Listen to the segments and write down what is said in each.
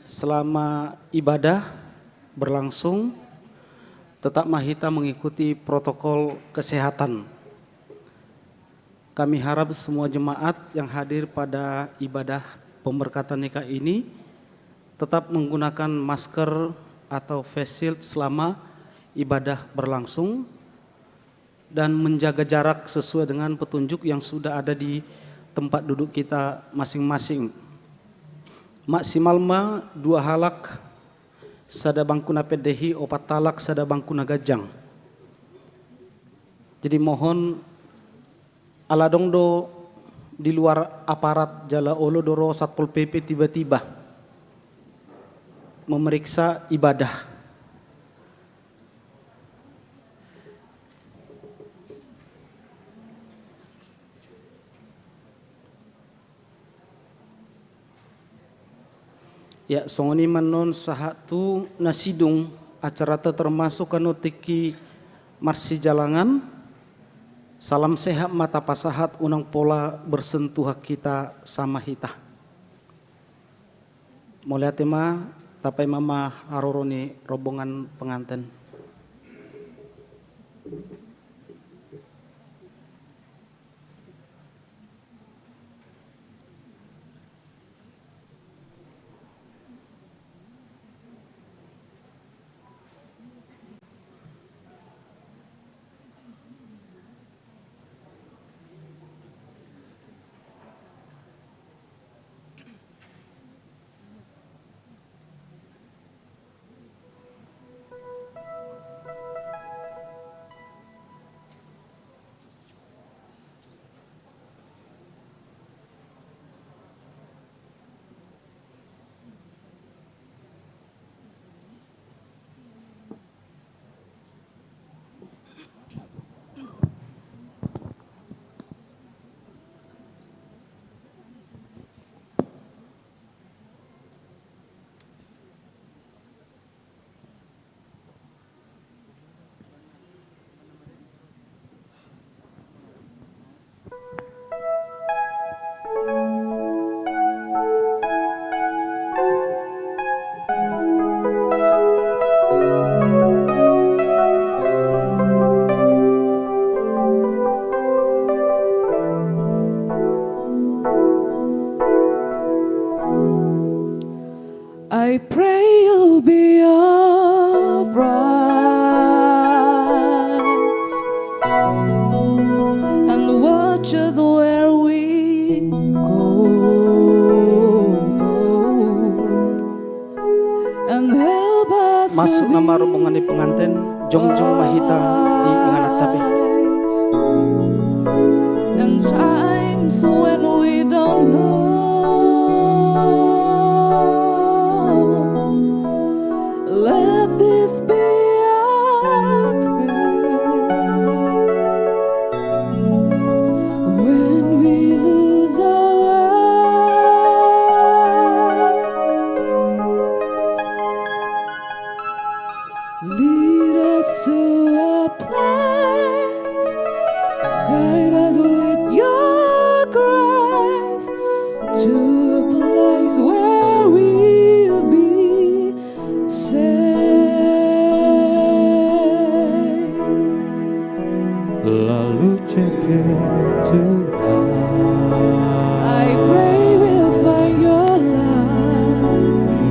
Selama ibadah berlangsung, tetap kita mengikuti protokol kesehatan. Kami harap semua jemaat yang hadir pada ibadah pemberkatan nikah ini tetap menggunakan masker atau face shield selama ibadah berlangsung dan menjaga jarak sesuai dengan petunjuk yang sudah ada di tempat duduk kita masing-masing. Maksimal 2 halak sada bangkuna pedehi, 4 talak sada bangkuna gajang. Jadi mohon aladong do di luar aparat jala olo doro Satpol PP tiba-tiba memeriksa ibadah. Ya, songoni manon sahatu nasidung acara termasuk kanotiki marsi jalangan. Salam sehat mata pasahat unang pola bersentuh kita sama hita. Mulai tema tapai mama haroroni rombongan pengantin. I pray you'll be upright and watch us where we go and help us Masuk nama rombongan di pengantin Jongjong Mahita di Ingalat Tabe. in times when we don't know. Let this be our prayer when we lose our way. Lead us to a place, guide us with your grace to a place where we'll be safe. Lalu cekek Tuhan, I pray we'll find your love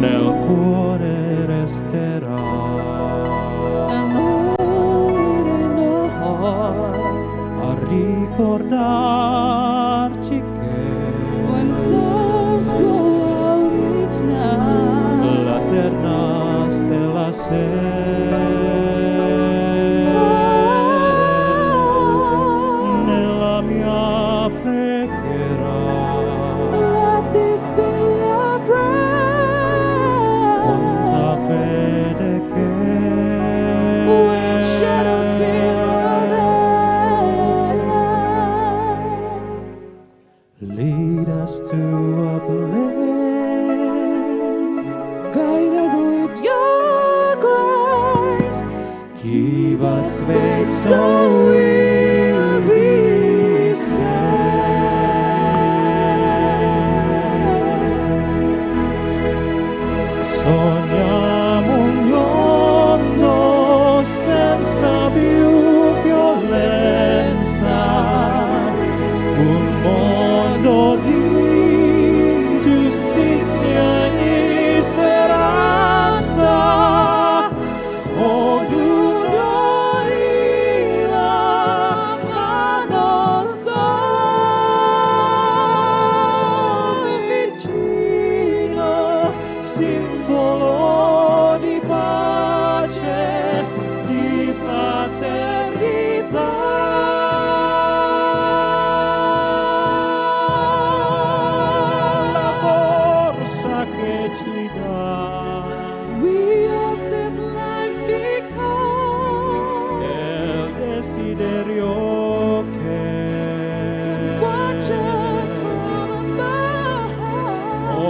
nel cuore resterà. and hold it in our heart A ricordarci che when stars go out each night. la terna stella nella mia preghiera Let this be our con la prayer fede che when shadows fill our day. lead us to a place, Guide us with your grace. give us faith So so we'll be safe.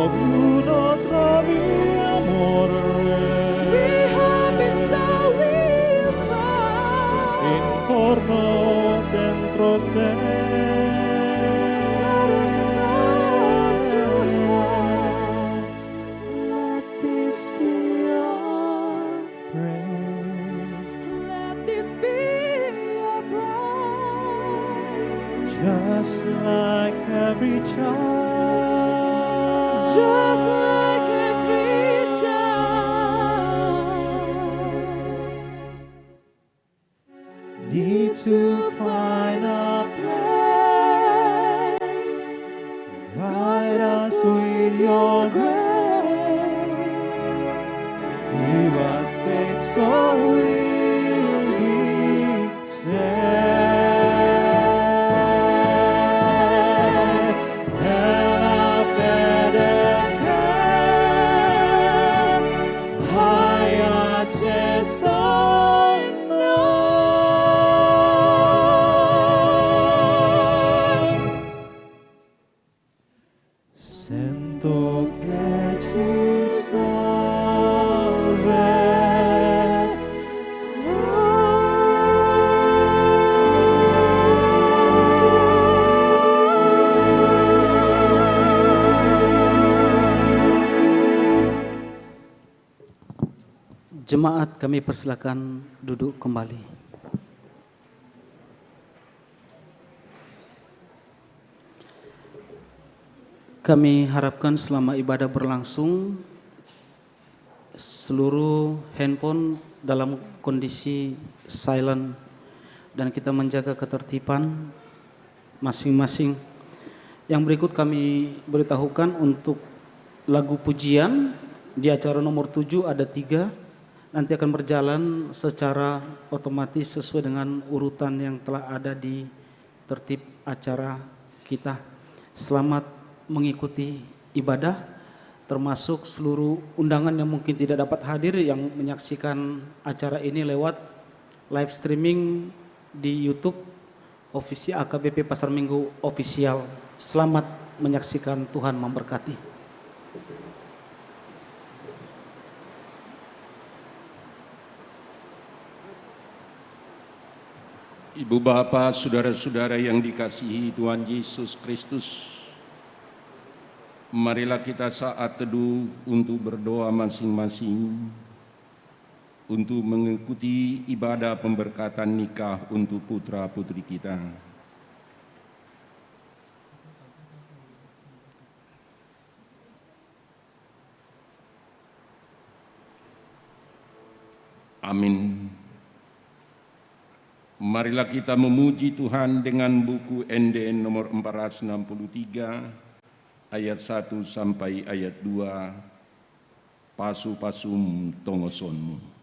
uno tra mi amore. We have been so we've found. Intorno dentro ste. Let our soul to love. Let this be our Pray. Let this be our prayer. Just like every child. Just like every child. Need to find a place. guide us with your grace. Give us faith so we'll be saved. Hela fedeken, haya se Sento che ci salve. Jemaat, kami persilakan duduk kembali. Kami harapkan selama ibadah berlangsung, seluruh handphone dalam kondisi silent dan kita menjaga ketertiban masing-masing. Yang berikut kami beritahukan untuk lagu pujian di acara nomor 7 ada 3. Nanti akan berjalan secara otomatis sesuai dengan urutan yang telah ada di tertib acara kita. Selamat mengikuti ibadah, termasuk seluruh undangan yang mungkin tidak dapat hadir yang menyaksikan acara ini lewat live streaming di YouTube official AKBP Pasar Minggu official. Selamat menyaksikan, Tuhan memberkati. Ibu bapak, saudara-saudara yang dikasihi Tuhan Yesus Kristus, marilah kita saat teduh untuk berdoa masing-masing untuk mengikuti ibadah pemberkatan nikah untuk putra-putri kita. Amin. Marilah kita memuji Tuhan dengan buku NDN nomor 463 ayat 1 sampai ayat 2, Pasu-pasum tongosonmu.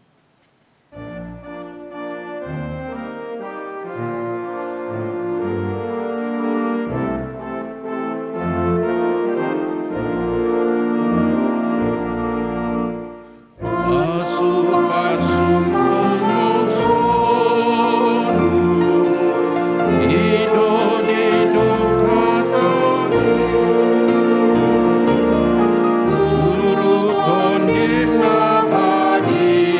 Abadi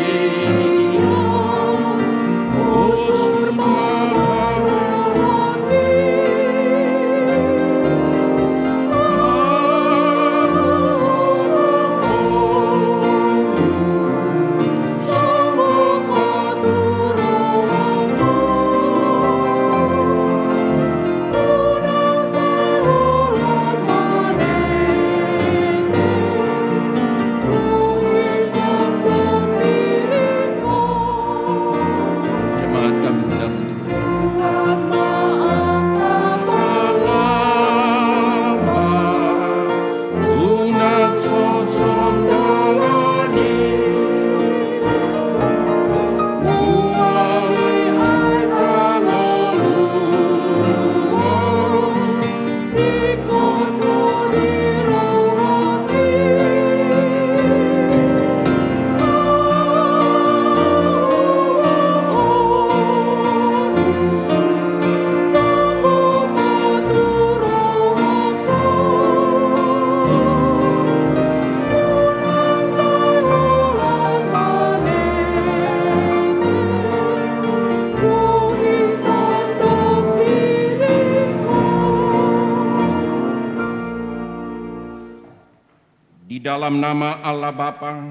Di dalam nama Allah Bapa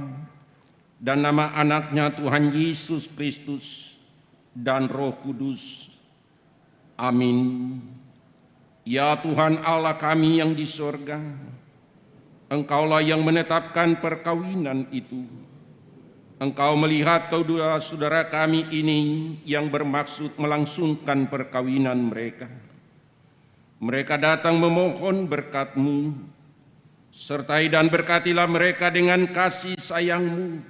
dan nama anaknya Tuhan Yesus Kristus dan Roh Kudus. Amin. Ya Tuhan Allah kami yang di sorga, Engkaulah yang menetapkan perkawinan itu. Engkau melihat kedua saudara kami ini yang bermaksud melangsungkan perkawinan mereka. Mereka datang memohon berkat-Mu, sertai dan berkatilah mereka dengan kasih sayang-Mu.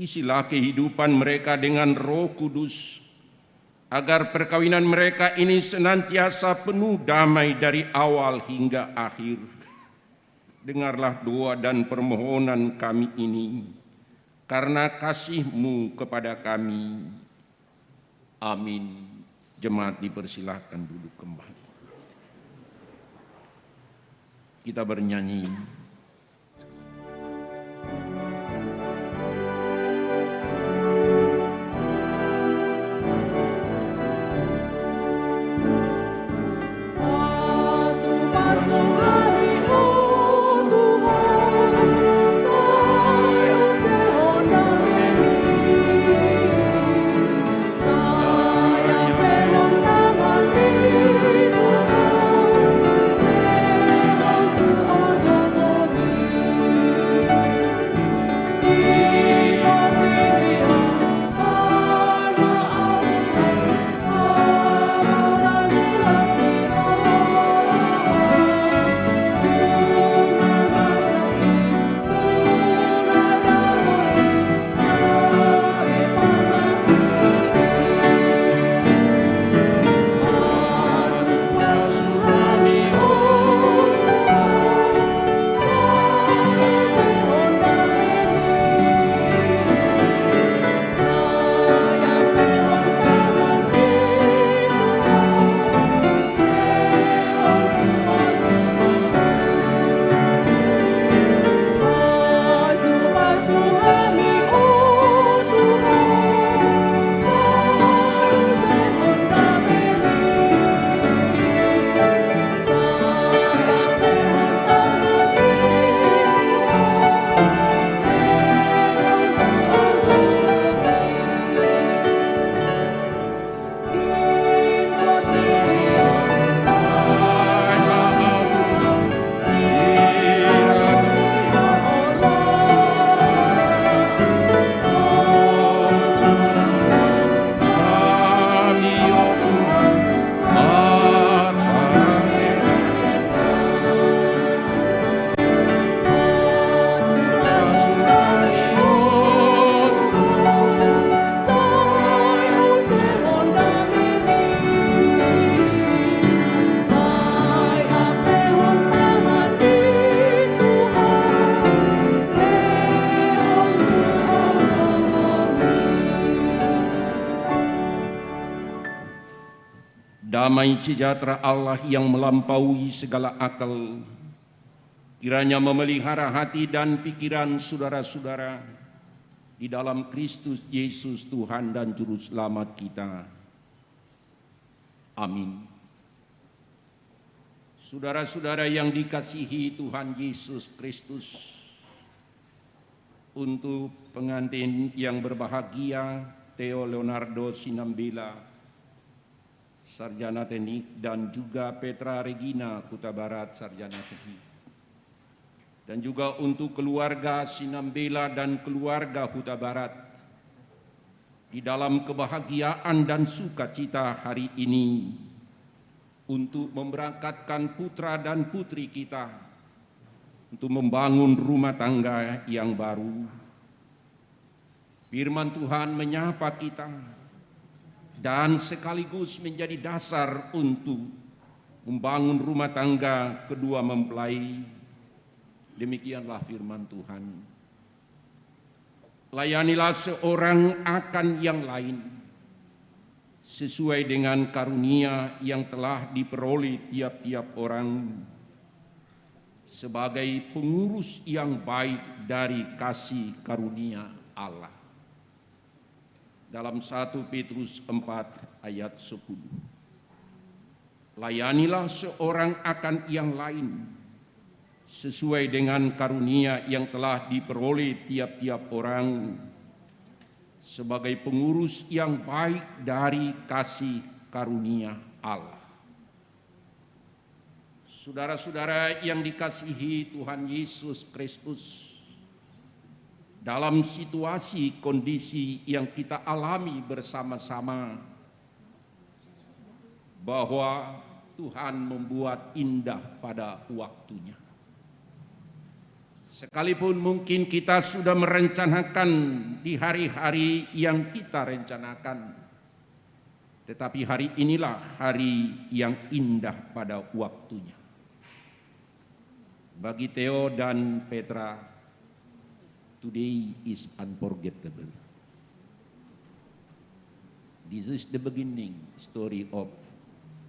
Isilah kehidupan mereka dengan Roh Kudus, agar perkawinan mereka ini senantiasa penuh damai dari awal hingga akhir. Dengarlah doa dan permohonan kami ini, karena kasih-Mu kepada kami. Amin. Jemaat dipersilahkan duduk kembali. Kita bernyanyi. Damai sejahtera Allah yang melampaui segala akal, kiranya memelihara hati dan pikiran saudara-saudara di dalam Kristus Yesus Tuhan dan Juru Selamat kita. Amin. Saudara-saudara yang dikasihi Tuhan Yesus Kristus, untuk pengantin yang berbahagia Theo Leonardo Sinambela, Sarjana Teknik, dan juga Petra Regina Huta Barat, Sarjana Teknik. Dan juga untuk keluarga Sinambela dan keluarga Huta Barat, di dalam kebahagiaan dan sukacita hari ini, untuk memberangkatkan putra dan putri kita, untuk membangun rumah tangga yang baru. Firman Tuhan menyapa kita, dan sekaligus menjadi dasar untuk membangun rumah tangga kedua mempelai. Demikianlah firman Tuhan. Layanilah seorang akan yang lain, sesuai dengan karunia yang telah diperoleh tiap-tiap orang, sebagai pengurus yang baik dari kasih karunia Allah. Dalam 1 Petrus 4 ayat 10. Layanilah seorang akan yang lain, sesuai dengan karunia yang telah diperoleh tiap-tiap orang sebagai pengurus yang baik dari kasih karunia Allah. Saudara-saudara yang dikasihi Tuhan Yesus Kristus, dalam situasi kondisi yang kita alami bersama-sama, bahwa Tuhan membuat indah pada waktunya. Sekalipun mungkin kita sudah merencanakan di hari-hari yang kita rencanakan, tetapi hari inilah hari yang indah pada waktunya. Bagi Theo dan Petra, today is unforgettable. This is the beginning story of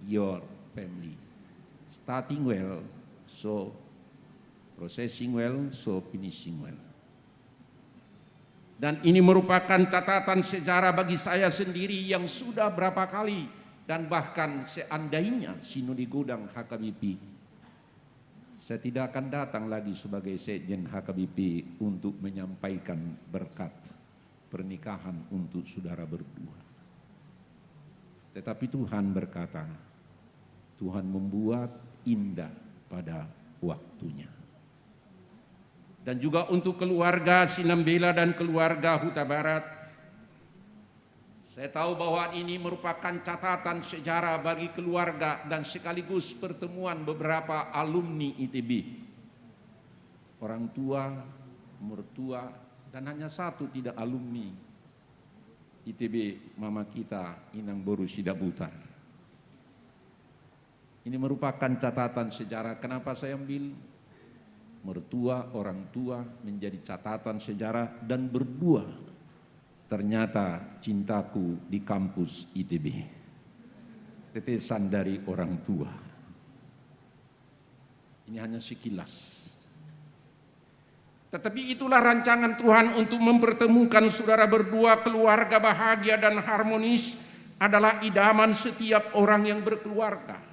your family. Starting well, so processing well, so finishing well. Dan ini merupakan catatan sejarah bagi saya sendiri yang sudah berapa kali dan bahkan seandainya Sinode Godang HKBP, saya tidak akan datang lagi sebagai Sekjen HKBP untuk menyampaikan berkat pernikahan untuk saudara berdua. Tetapi Tuhan berkata, Tuhan membuat indah pada waktunya. Dan juga untuk keluarga Sinambela dan keluarga Huta Barat, saya tahu bahwa ini merupakan catatan sejarah bagi keluarga dan sekaligus pertemuan beberapa alumni ITB. Orang tua, mertua, dan hanya satu tidak alumni ITB, mama kita Inang Boru Sidabutar. Ini merupakan catatan sejarah. Kenapa saya ambil mertua, orang tua menjadi catatan sejarah, dan berdua ternyata cintaku di kampus ITB. Tetesan dari orang tua. Ini hanya sekilas. Tetapi itulah rancangan Tuhan untuk mempertemukan saudara berdua. Keluarga bahagia dan harmonis adalah idaman setiap orang yang berkeluarga.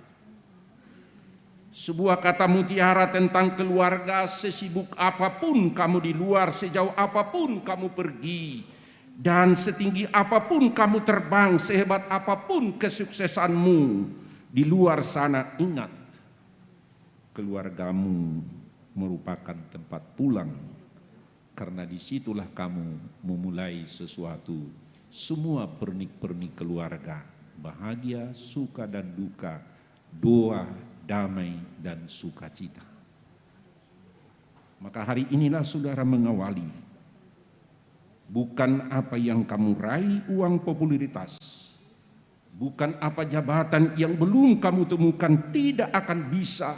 Sebuah kata mutiara tentang keluarga, sesibuk apapun kamu di luar, sejauh apapun kamu pergi, dan setinggi apapun kamu terbang, sehebat apapun kesuksesanmu, di luar sana ingat, keluargamu merupakan tempat pulang, karena disitulah kamu memulai sesuatu. Semua pernik-pernik keluarga, bahagia, suka dan duka, doa, damai dan sukacita. Maka hari inilah saudara mengawali, bukan apa yang kamu raih uang popularitas, bukan apa jabatan yang belum kamu temukan, tidak akan bisa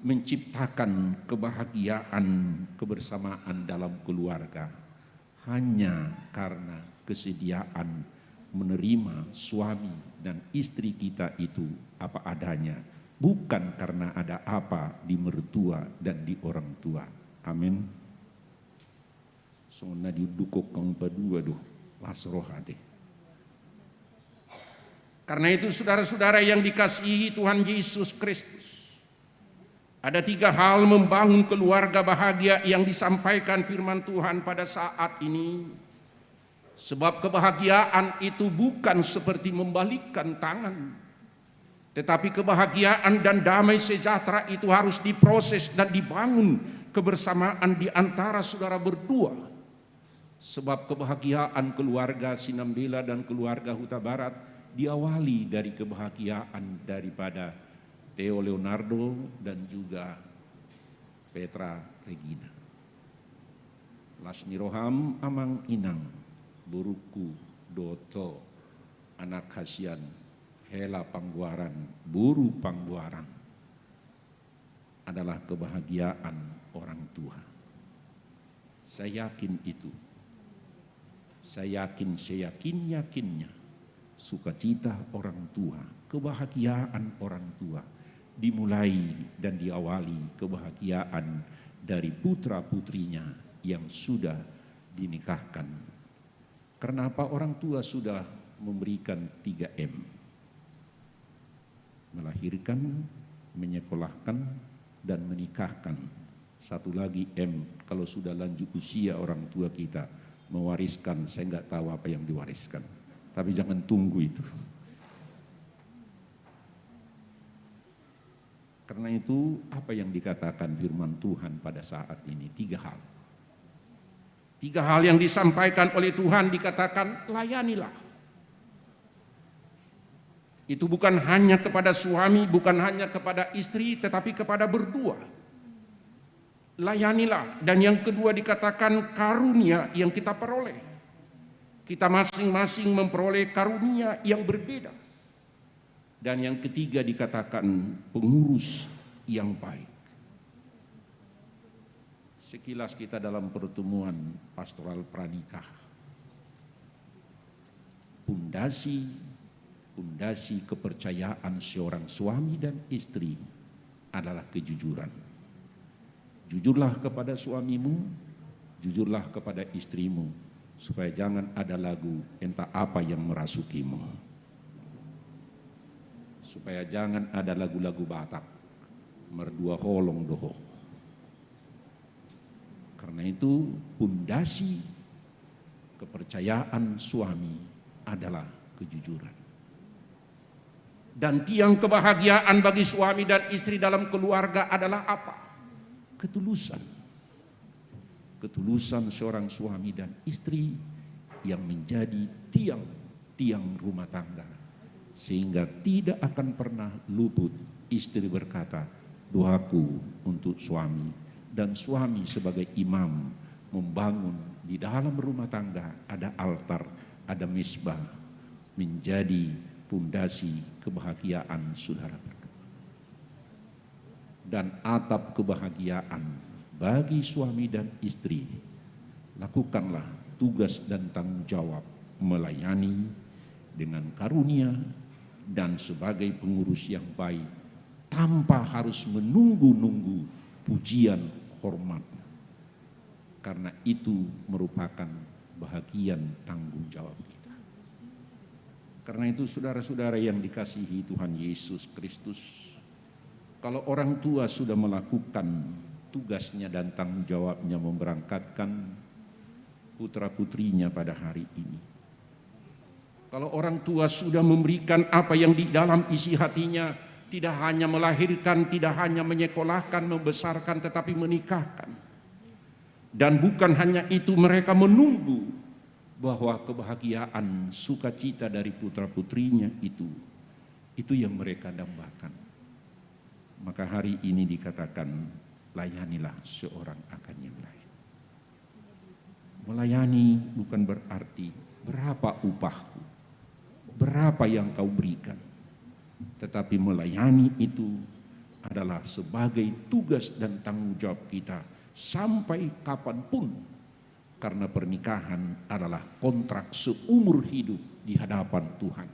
menciptakan kebahagiaan kebersamaan dalam keluarga, hanya karena kesediaan menerima suami dan istri kita itu apa adanya, bukan karena ada apa di mertua dan di orang tua. Amin. Sona didukuk kang padua duh lasroh hati. Karena itu saudara-saudara yang dikasihi Tuhan Yesus Kristus, ada 3 hal membangun keluarga bahagia yang disampaikan firman Tuhan pada saat ini. Sebab kebahagiaan itu bukan seperti membalikkan tangan, tetapi kebahagiaan dan damai sejahtera itu harus diproses dan dibangun kebersamaan di antara saudara berdua. Sebab kebahagiaan keluarga Sinambela dan keluarga Huta Barat diawali dari kebahagiaan daripada Theo Leonardo dan juga Petra Regina. Lasni Roham Amang Inang, Buruku Doto, anak Hasian, Hela Pangguaran, Buru Pangguaran adalah kebahagiaan orang tua. Saya yakin itu. Saya yakin, seyakin-yakinnya sukacita orang tua, kebahagiaan orang tua dimulai dan diawali kebahagiaan dari putra-putrinya yang sudah dinikahkan. Karena apa? Orang tua sudah memberikan 3M. Melahirkan, menyekolahkan, dan menikahkan. Satu lagi M, kalau sudah lanjut usia orang tua kita mewariskan, saya nggak tahu apa yang diwariskan. Tapi jangan tunggu itu. Karena itu apa yang dikatakan firman Tuhan pada saat ini? 3 hal. 3 hal yang disampaikan oleh Tuhan dikatakan layanilah. Itu bukan hanya kepada suami, bukan hanya kepada istri, tetapi kepada berdua. Layanilah. Dan yang kedua dikatakan karunia yang kita peroleh. Kita masing-masing memperoleh karunia yang berbeda. Dan yang ketiga dikatakan pengurus yang baik. Sekilas kita dalam pertemuan pastoral pranikah. Pondasi kepercayaan seorang suami dan istri adalah kejujuran. Jujurlah kepada suamimu, jujurlah kepada istrimu, supaya jangan ada lagu entah apa yang merasukimu. Supaya jangan ada lagu-lagu Batak, merdua holong doho. Karena itu pondasi kepercayaan suami adalah kejujuran. Dan tiang kebahagiaan bagi suami dan istri dalam keluarga adalah apa? Ketulusan. Ketulusan seorang suami dan istri yang menjadi tiang rumah tangga. Sehingga tidak akan pernah luput istri berkata, doaku untuk suami. Dan suami sebagai imam membangun di dalam rumah tangga ada altar, ada misbah, menjadi pondasi kebahagiaan saudara berdua. Dan atap kebahagiaan bagi suami dan istri, lakukanlah tugas dan tanggung jawab melayani dengan karunia dan sebagai pengurus yang baik tanpa harus menunggu-nunggu pujian hormat, karena itu merupakan bahagian tanggung jawab kita. Karena itu saudara-saudara yang dikasihi Tuhan Yesus Kristus, kalau orang tua sudah melakukan tugasnya dan tanggung jawabnya memberangkatkan putra-putrinya pada hari ini, kalau orang tua sudah memberikan apa yang di dalam isi hatinya, tidak hanya melahirkan, tidak hanya menyekolahkan, membesarkan, tetapi menikahkan. Dan bukan hanya itu, mereka menunggu bahwa kebahagiaan, sukacita dari putra-putrinya itu yang mereka dambakan. Maka hari ini dikatakan, layanilah seorang akan yang lain. Melayani bukan berarti berapa upahku, berapa yang kau berikan. Tetapi melayani itu adalah sebagai tugas dan tanggung jawab kita sampai kapanpun. Karena pernikahan adalah kontrak seumur hidup di hadapan Tuhan.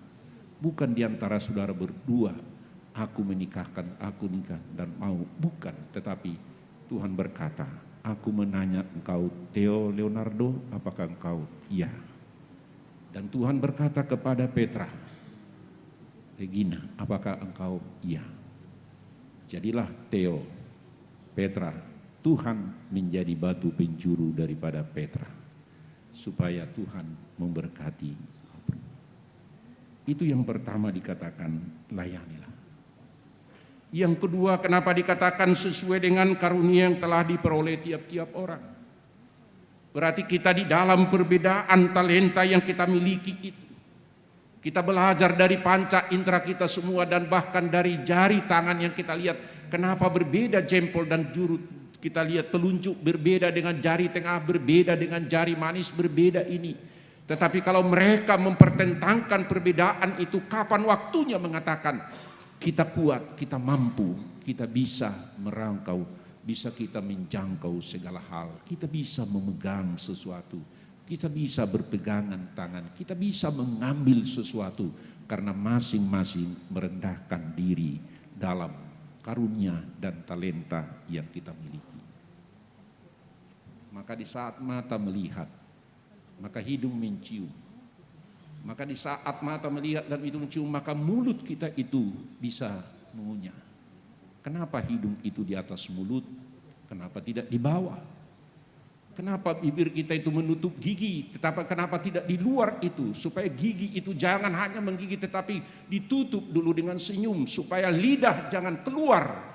Bukan di antara saudara berdua, aku menikahkan, aku nikah dan mau. Bukan, tetapi Tuhan berkata, aku menanya engkau Theo Leonardo, apakah engkau? Iya. Dan Tuhan berkata kepada Petra, Regina, apakah engkau? Iya. Jadilah Theo, Petra, Tuhan menjadi batu penjuru daripada Petra, supaya Tuhan memberkati. Itu yang pertama dikatakan, layanilah. Yang kedua, kenapa dikatakan sesuai dengan karunia yang telah diperoleh tiap-tiap orang? Berarti kita di dalam perbedaan talenta yang kita miliki itu, kita belajar dari panca indera kita semua dan bahkan dari jari tangan yang kita lihat. Kenapa berbeda jempol dan jurut? Kita lihat telunjuk berbeda dengan jari tengah, berbeda dengan jari manis, berbeda ini. Tetapi kalau mereka mempertentangkan perbedaan itu, kapan waktunya mengatakan kita kuat, kita mampu, kita bisa merangkau, bisa kita menjangkau segala hal, kita bisa memegang sesuatu. Kita bisa berpegangan tangan, kita bisa mengambil sesuatu karena masing-masing merendahkan diri dalam karunia dan talenta yang kita miliki. Maka di saat mata melihat, maka hidung mencium. Maka di saat mata melihat dan hidung mencium, maka mulut kita itu bisa mengunyah. Kenapa hidung itu di atas mulut? Kenapa tidak di bawah? Kenapa bibir kita itu menutup gigi? Tetapi kenapa tidak di luar itu? Supaya gigi itu jangan hanya menggigit tetapi ditutup dulu dengan senyum. Supaya lidah jangan keluar.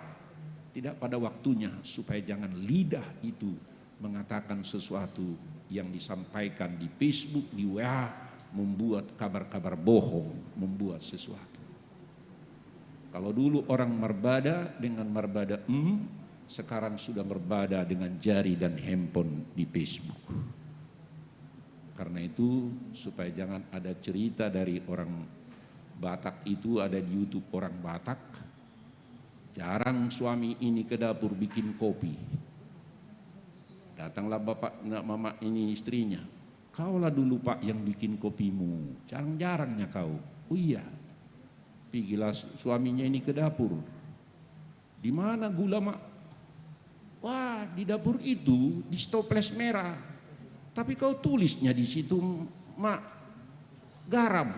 Tidak pada waktunya. Supaya jangan lidah itu mengatakan sesuatu yang disampaikan di Facebook, di WA. Membuat kabar-kabar bohong. Membuat sesuatu. Kalau dulu orang merbada dengan merbada sekarang sudah berbada dengan jari dan handphone di Facebook. Karena itu supaya jangan ada cerita dari orang Batak itu ada di YouTube orang Batak. Jarang suami ini ke dapur bikin kopi. Datanglah bapak mama ini istrinya. Kaulah dulu pak yang bikin kopimu. Jarang-jarangnya kau. Oh iya. Pergilah suaminya ini ke dapur. Di mana gula mak? Wah, di dapur itu di stoples merah. Tapi kau tulisnya di situ, mak, garam.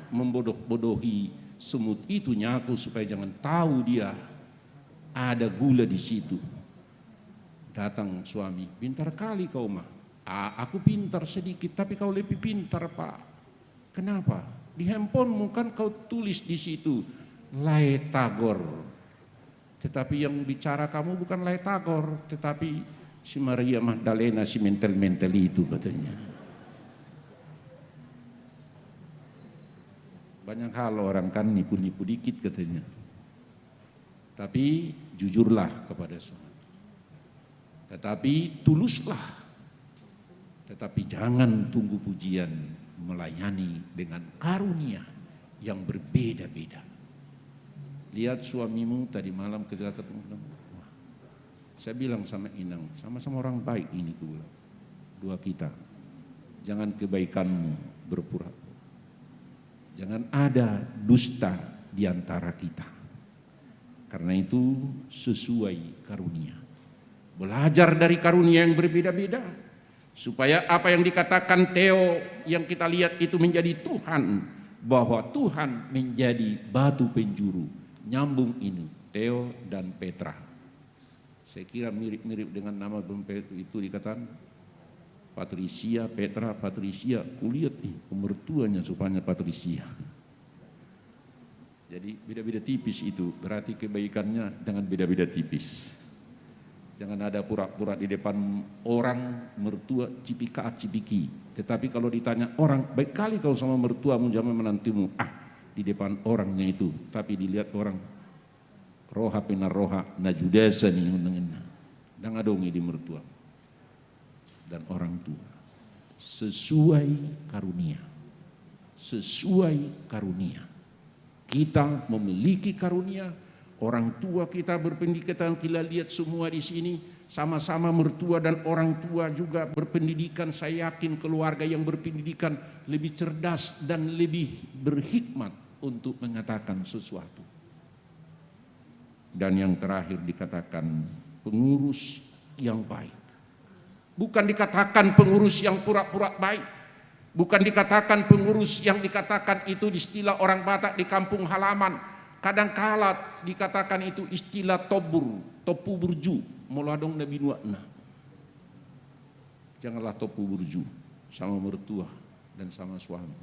Membodoh-bodohi semut itu nyaku supaya jangan tahu dia ada gula di situ. Datang suami, pintar kali kau mah. Aku pintar sedikit, tapi kau lebih pintar pak. Kenapa? Di handphonemu kan kau tulis di situ, Laetagor. Tetapi yang bicara kamu bukan Laetagor, tetapi si Maria Magdalena, si mental-mental itu katanya. Banyak hal orang kan nipu-nipu dikit katanya. Tapi jujurlah kepada suami. Tetapi tuluslah. Tetapi jangan tunggu pujian, melayani dengan karunia yang berbeda-beda. Lihat suamimu tadi malam ketika ketemu. Saya bilang sama Inang, sama-sama orang baik ini dua kita. Jangan kebaikanmu berpura-pura. Jangan ada dusta di antara kita. Karena itu sesuai karunia. Belajar dari karunia yang berbeda-beda. Supaya apa yang dikatakan Theo yang kita lihat itu menjadi Tuhan. Bahwa Tuhan menjadi batu penjuru. Nyambung ini, Theo dan Petra. Saya kira mirip-mirip dengan nama itu dikatakan Patricia, Petra, Patricia. Kulihat mertuanya supaya Patricia. Jadi beda-beda tipis itu, berarti kebaikannya jangan beda-beda tipis. Jangan ada pura-pura di depan orang mertua cipika-cipiki. Tetapi kalau ditanya orang, baik kali kau sama mertuamu zaman menantimu. Di depan orangnya itu, tapi dilihat orang roha pina roha najudesa nih unengena dan adongi di mertua dan orang tua sesuai karunia kita memiliki karunia. Orang tua kita berpendidikan, kita lihat semua di sini sama-sama mertua dan orang tua juga berpendidikan. Saya yakin keluarga yang berpendidikan lebih cerdas dan lebih berhikmat untuk mengatakan sesuatu. Dan yang terakhir dikatakan pengurus yang baik. Bukan dikatakan pengurus yang pura-pura baik. Bukan dikatakan pengurus yang dikatakan itu istilah orang Batak di kampung halaman. Kadang-kala dikatakan itu istilah topu burju, moladong nabi nuakna. Janganlah topu burju sama mertua dan sama suami.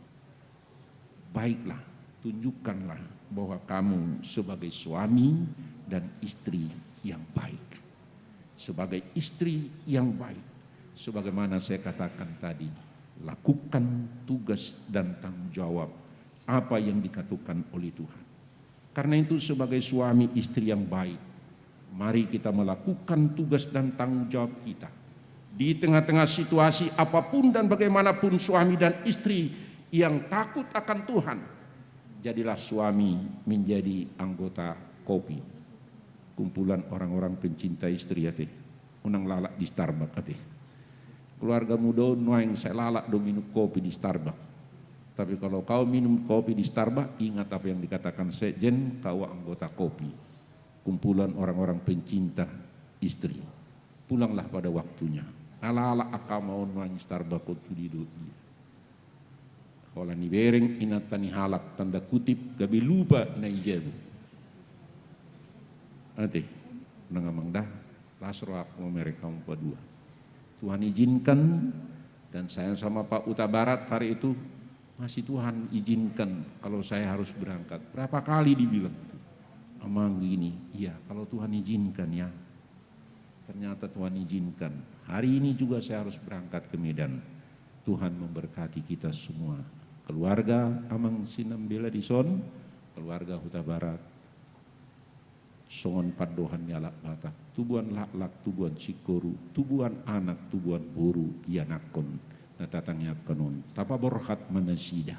Baiklah, tunjukkanlah bahwa kamu sebagai suami dan istri yang baik. Sebagai istri yang baik. Sebagaimana saya katakan tadi, lakukan tugas dan tanggung jawab apa yang dikatakan oleh Tuhan. Karena itu sebagai suami istri yang baik, mari kita melakukan tugas dan tanggung jawab kita. Di tengah-tengah situasi apapun dan bagaimanapun suami dan istri yang takut akan Tuhan, jadilah suami menjadi anggota kopi. Kumpulan orang-orang pencinta istri ate, unang lalak di Starbucks ate. Keluarga muda nuaing saya lalak do minum kopi di Starbucks. Tapi kalau kau minum kopi di Starbucks, ingat apa yang dikatakan Sekjen, kau anggota kopi. Kumpulan orang-orang pencinta istri. Pulanglah pada waktunya. Ala-ala akau mau nuaing Starbucks kopi di doi. Kalau ni bereng inatani halak tanda kutip gabi lupa na ijebu. Ate, nangamang dah lasro aku mereka dua. Tuhan izinkan, dan saya sama Pak Uta Barat hari itu masih Tuhan izinkan kalau saya harus berangkat. Berapa kali dibilang, Amang gini, iya kalau Tuhan izinkan ya. Ternyata Tuhan izinkan. Hari ini juga saya harus berangkat ke Medan. Tuhan memberkati kita semua. Keluarga Amang Sinambela di Son, keluarga Huta Barat, songon padohan nyalak batak, tubuhan lak-lak, tubuhan sikoru, tubuhan anak, tubuhan buru, yanakon, natatangnya kanon, tapa borhat manasida,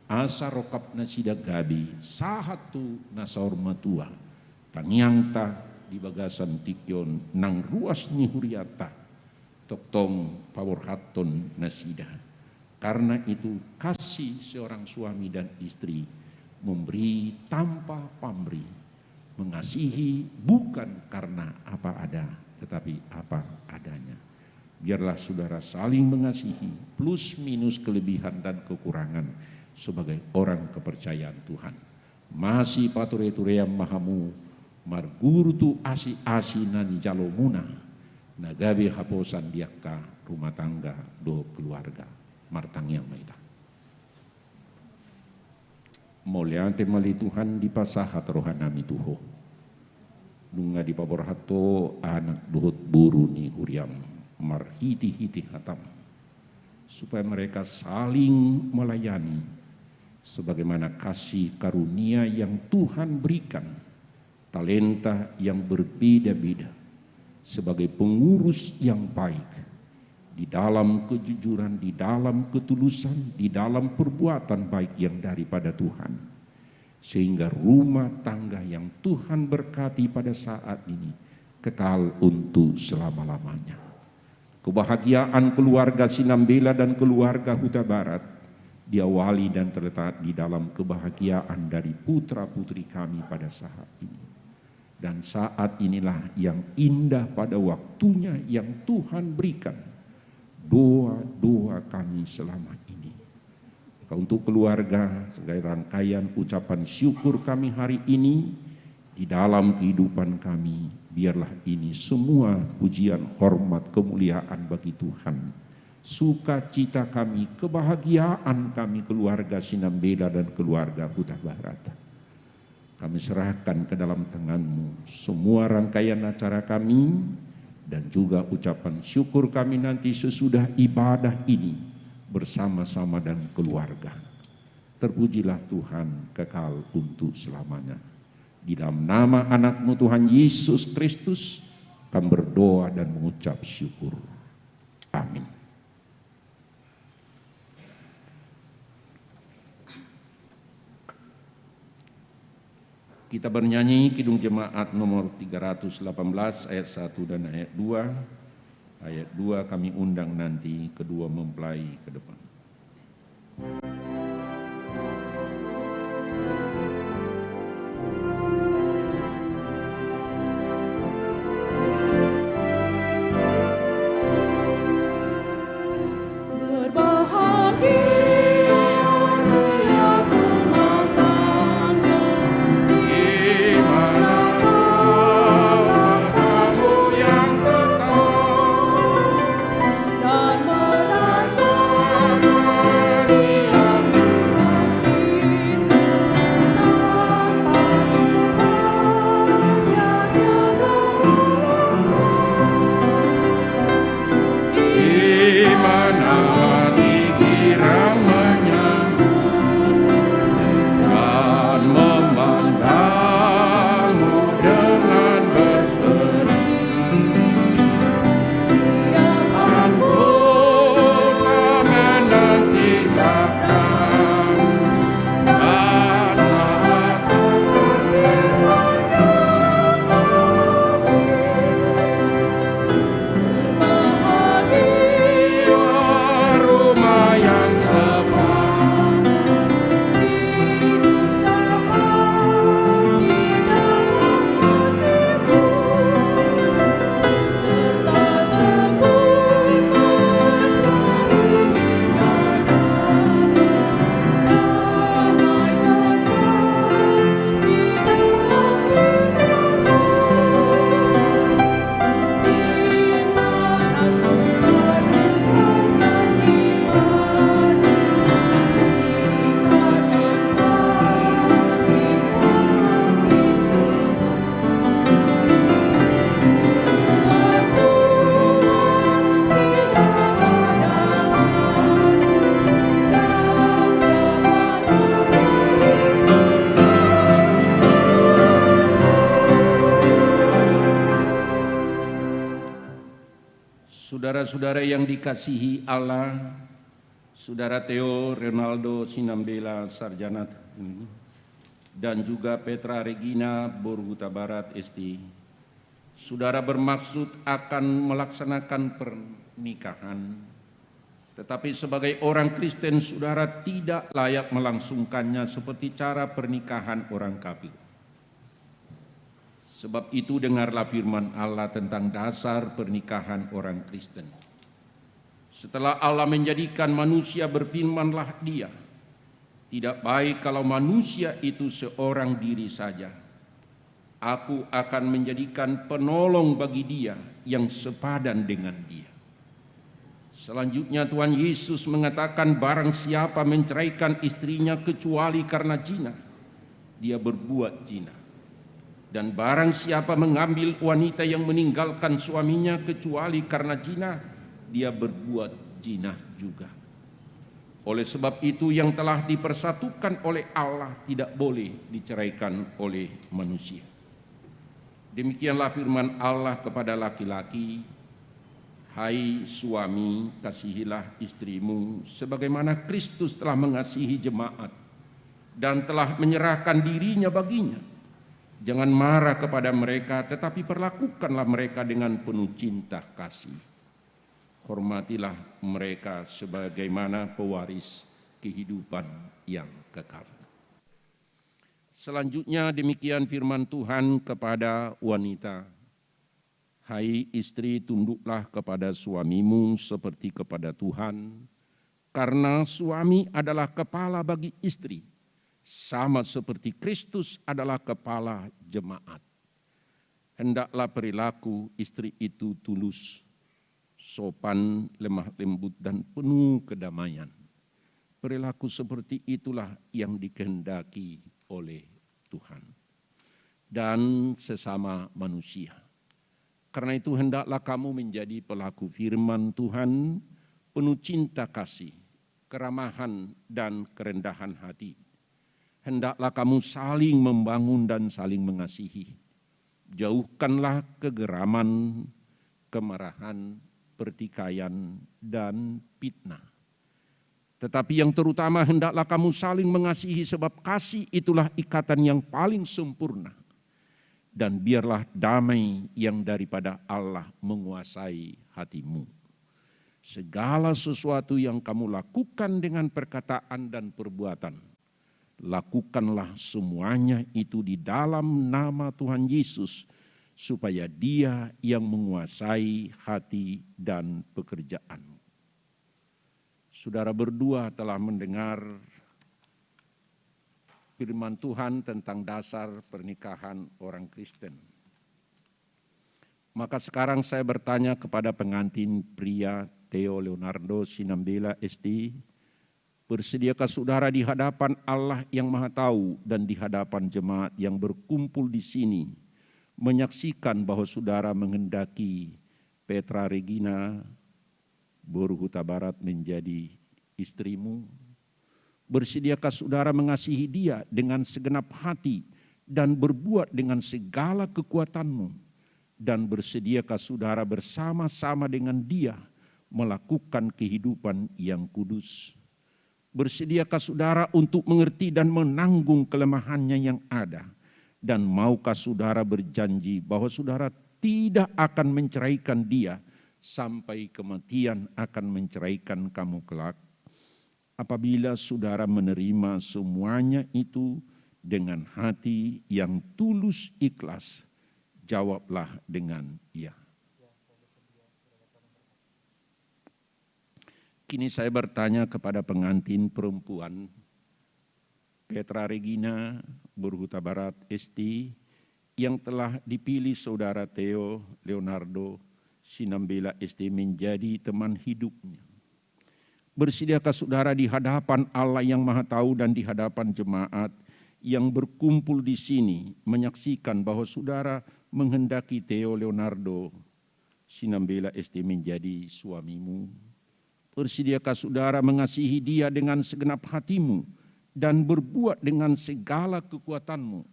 asa rokap nasida gabi, sahatu nasaur matua, tangyangta di bagasan tikyon, nang ruas ni huriata, toktong paborhaton nasida. Karena itu kasih seorang suami dan istri memberi tanpa pamrih, mengasihi bukan karena apa ada, tetapi apa adanya. Biarlah saudara saling mengasihi, plus minus kelebihan dan kekurangan sebagai orang kepercayaan Tuhan. Masih pature-tuream mahamu, margurutu asi-asi nani jalomuna, nagabe haposan diakka rumah tangga do keluarga, martangyang maida. Moliante mali Tuhan di pasahat rohanami tuho. Nunga di paborhato anak duhut buru ni huriam marhiti-hiti hatam. Supaya mereka saling melayani sebagaimana kasih karunia yang Tuhan berikan. Talenta yang berbeda-beda sebagai pengurus yang baik di dalam kejujuran, di dalam ketulusan, di dalam perbuatan baik yang daripada Tuhan, sehingga rumah tangga yang Tuhan berkati pada saat ini kekal untuk selama-lamanya. Kebahagiaan keluarga Sinambela dan keluarga Huta Barat diawali dan terletak di dalam kebahagiaan dari putra-putri kami pada saat ini. Dan saat inilah yang indah pada waktunya yang Tuhan berikan. Doa-doa kami selama ini. Untuk keluarga, sebagai rangkaian ucapan syukur kami hari ini, di dalam kehidupan kami, biarlah ini semua pujian, hormat, kemuliaan bagi Tuhan. Sukacita kami, kebahagiaan kami keluarga Sinambela dan keluarga Huta Barat. Kami serahkan ke dalam tangan-Mu semua rangkaian acara kami dan juga ucapan syukur kami nanti sesudah ibadah ini bersama-sama dan keluarga. Terpujilah Tuhan kekal untuk selamanya. Di dalam nama anak-Mu Tuhan Yesus Kristus kami berdoa dan mengucap syukur. Amin. Kita bernyanyi Kidung Jemaat nomor 318 ayat 1 dan ayat 2. Ayat 2 kami undang nanti kedua mempelai ke depan. Dan merasa Saudara-saudara yang dikasihi Allah, Saudara Theo Ronaldo Sinambela Sarjana dan juga Petra Regina Borhuta Barat ST, saudara bermaksud akan melaksanakan pernikahan, tetapi sebagai orang Kristen saudara tidak layak melangsungkannya seperti cara pernikahan orang kafir. Sebab itu dengarlah firman Allah tentang dasar pernikahan orang Kristen. Setelah Allah menjadikan manusia, berfirmanlah Dia, tidak baik kalau manusia itu seorang diri saja. Aku akan menjadikan penolong bagi dia yang sepadan dengan dia. Selanjutnya Tuhan Yesus mengatakan, barang siapa menceraikan istrinya kecuali karena zina, dia berbuat zina. Dan barang siapa mengambil wanita yang meninggalkan suaminya kecuali karena zina, dia berbuat zina juga. Oleh sebab itu yang telah dipersatukan oleh Allah tidak boleh diceraikan oleh manusia. Demikianlah firman Allah kepada laki-laki, hai suami, kasihilah istrimu sebagaimana Kristus telah mengasihi jemaat dan telah menyerahkan dirinya baginya. Jangan marah kepada mereka, tetapi perlakukanlah mereka dengan penuh cinta kasih. Hormatilah mereka sebagaimana pewaris kehidupan yang kekal. Selanjutnya demikian firman Tuhan kepada wanita. Hai istri, tunduklah kepada suamimu seperti kepada Tuhan, karena suami adalah kepala bagi istri, sama seperti Kristus adalah kepala jemaat. Hendaklah perilaku istri itu tulus, sopan, lemah lembut, dan penuh kedamaian. Perilaku seperti itulah yang dikehendaki oleh Tuhan dan sesama manusia. Karena itu hendaklah kamu menjadi pelaku firman Tuhan, penuh cinta kasih, keramahan, dan kerendahan hati. Hendaklah kamu saling membangun dan saling mengasihi. Jauhkanlah kegeraman, kemarahan, pertikaian, dan fitnah. Tetapi yang terutama hendaklah kamu saling mengasihi, sebab kasih itulah ikatan yang paling sempurna. Dan biarlah damai yang daripada Allah menguasai hatimu. Segala sesuatu yang kamu lakukan dengan perkataan dan perbuatan, lakukanlah semuanya itu di dalam nama Tuhan Yesus, supaya Dia yang menguasai hati dan pekerjaanmu. Saudara berdua telah mendengar firman Tuhan tentang dasar pernikahan orang Kristen. Maka sekarang saya bertanya kepada pengantin pria Theo Leonardo Sinambela ST, bersediakah saudara di hadapan Allah yang Maha Tahu dan di hadapan jemaat yang berkumpul di sini menyaksikan bahwa saudara menghendaki Petra Regina Borhuta Barat menjadi istrimu? Bersediakah saudara mengasihi dia dengan segenap hati dan berbuat dengan segala kekuatanmu? Dan bersediakah saudara bersama-sama dengan dia melakukan kehidupan yang kudus? Bersediakah saudara untuk mengerti dan menanggung kelemahannya yang ada? Dan maukah saudara berjanji bahwa saudara tidak akan menceraikan dia sampai kematian akan menceraikan kamu kelak? Apabila saudara menerima semuanya itu dengan hati yang tulus ikhlas, jawablah dengan iya. Kini saya bertanya kepada pengantin perempuan Petra Regina Borhuta Barat ST yang telah dipilih saudara Theo Leonardo Sinambela ST menjadi teman hidupnya. Bersediakah saudara di hadapan Allah yang Maha Tahu dan di hadapan jemaat yang berkumpul di sini menyaksikan bahwa saudara menghendaki Theo Leonardo Sinambela ST menjadi suamimu? Bersediakah saudara mengasihi dia dengan segenap hatimu dan berbuat dengan segala kekuatanmu?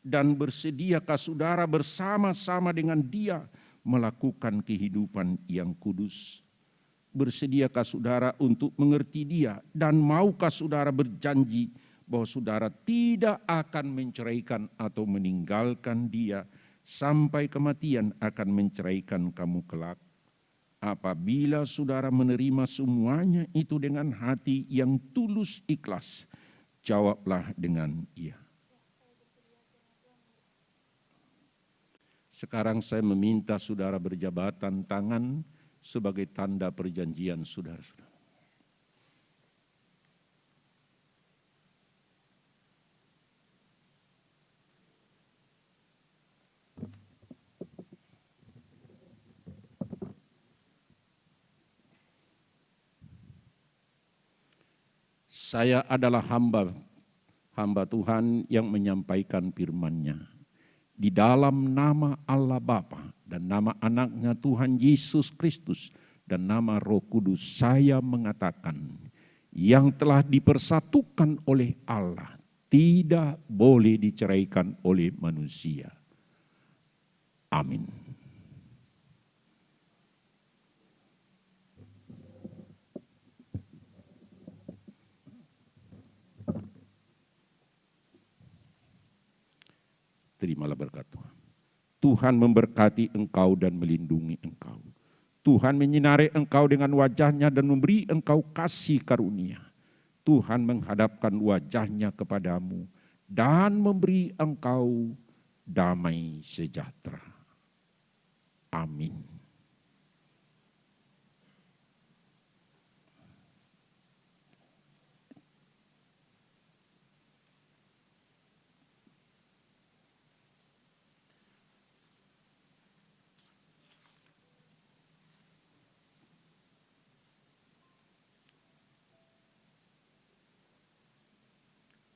Dan bersediakah saudara bersama-sama dengan dia melakukan kehidupan yang kudus? Bersediakah saudara untuk mengerti dia? Dan maukah saudara berjanji bahwa saudara tidak akan menceraikan atau meninggalkan dia sampai kematian akan menceraikan kamu kelak? Apabila saudara menerima semuanya itu dengan hati yang tulus ikhlas, jawablah dengan iya. Sekarang saya meminta saudara berjabatan tangan sebagai tanda perjanjian saudara-saudara. Saya adalah hamba Tuhan yang menyampaikan firman-Nya. Di dalam nama Allah Bapa dan nama anaknya Tuhan Yesus Kristus dan nama Roh Kudus, saya mengatakan yang telah dipersatukan oleh Allah tidak boleh diceraikan oleh manusia. Amin. Terimalah berkat Tuhan. Tuhan memberkati engkau dan melindungi engkau. Tuhan menyinari engkau dengan wajah-Nya dan memberi engkau kasih karunia. Tuhan menghadapkan wajah-Nya kepadamu dan memberi engkau damai sejahtera. Amin.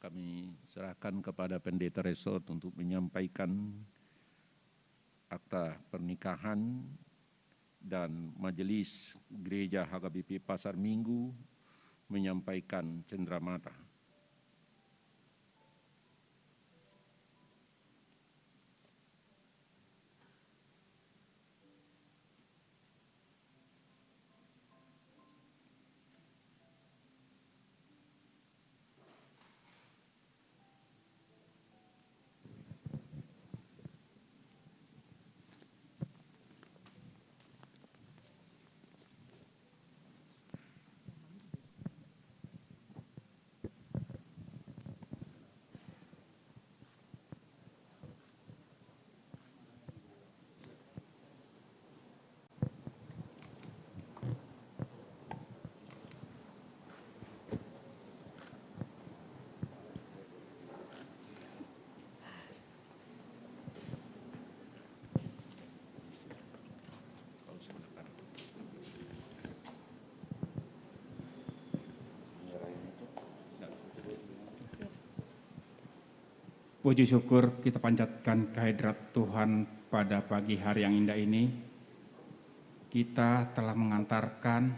Kami serahkan kepada Pendeta Resort untuk menyampaikan akta pernikahan dan Majelis Gereja HKBP Pasar Minggu menyampaikan cenderamata. Puji syukur kita panjatkan kehadirat Tuhan pada pagi hari yang indah ini. Kita telah mengantarkan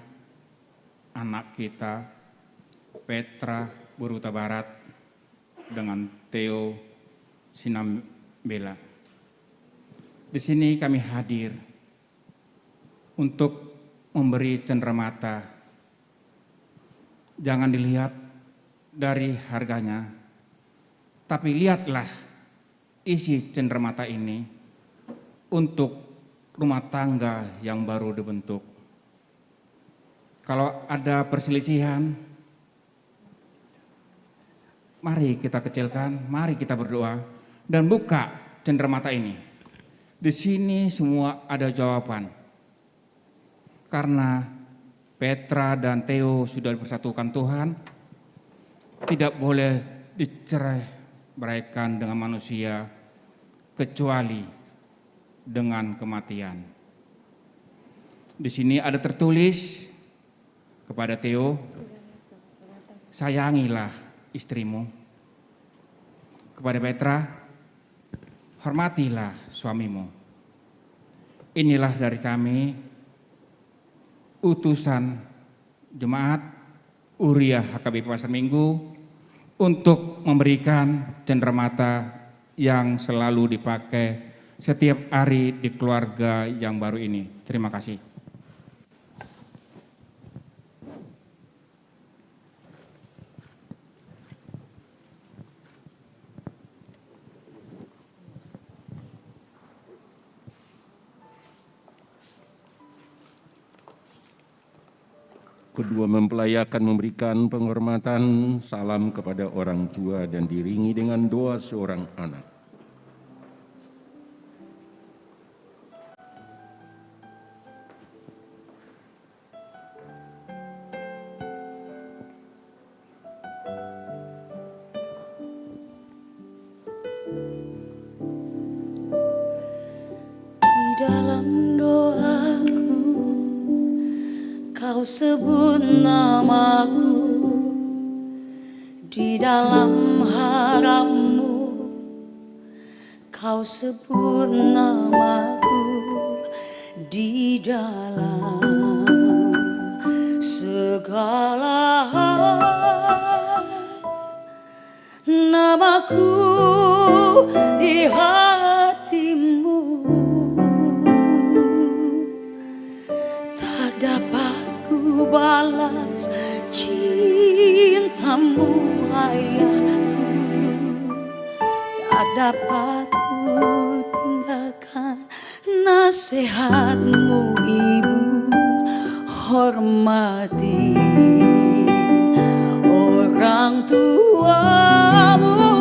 anak kita, Petra Boruta Barat, dengan Theo Sinambela. Di sini kami hadir untuk memberi cenderamata. Jangan dilihat dari harganya, tapi lihatlah isi cenderamata ini untuk rumah tangga yang baru dibentuk. Kalau ada perselisihan, mari kita kecilkan, mari kita berdoa dan buka cenderamata ini. Di sini semua ada jawaban. Karena Petra dan Theo sudah dipersatukan Tuhan, tidak boleh diceraikan dengan manusia kecuali dengan kematian. Di sini ada tertulis kepada Theo, sayangilah istrimu. Kepada Petra, hormatilah suamimu. Inilah dari kami, utusan Jemaat Uriah HKBP Pasar Minggu, untuk memberikan cenderamata yang selalu dipakai setiap hari di keluarga yang baru ini. Terima kasih. Kedua mempelai akan memberikan penghormatan salam kepada orang tua dan diiringi dengan doa seorang anak. Di dalam doaku Kau sebut namaku, di dalam harapmu Kau sebut namaku, di dalam segala hal namaku di hatimu tak dapat ku balas cintamu ayahku, tak dapat ku tinggalkan nasihatmu ibu. Hormati orang tuamu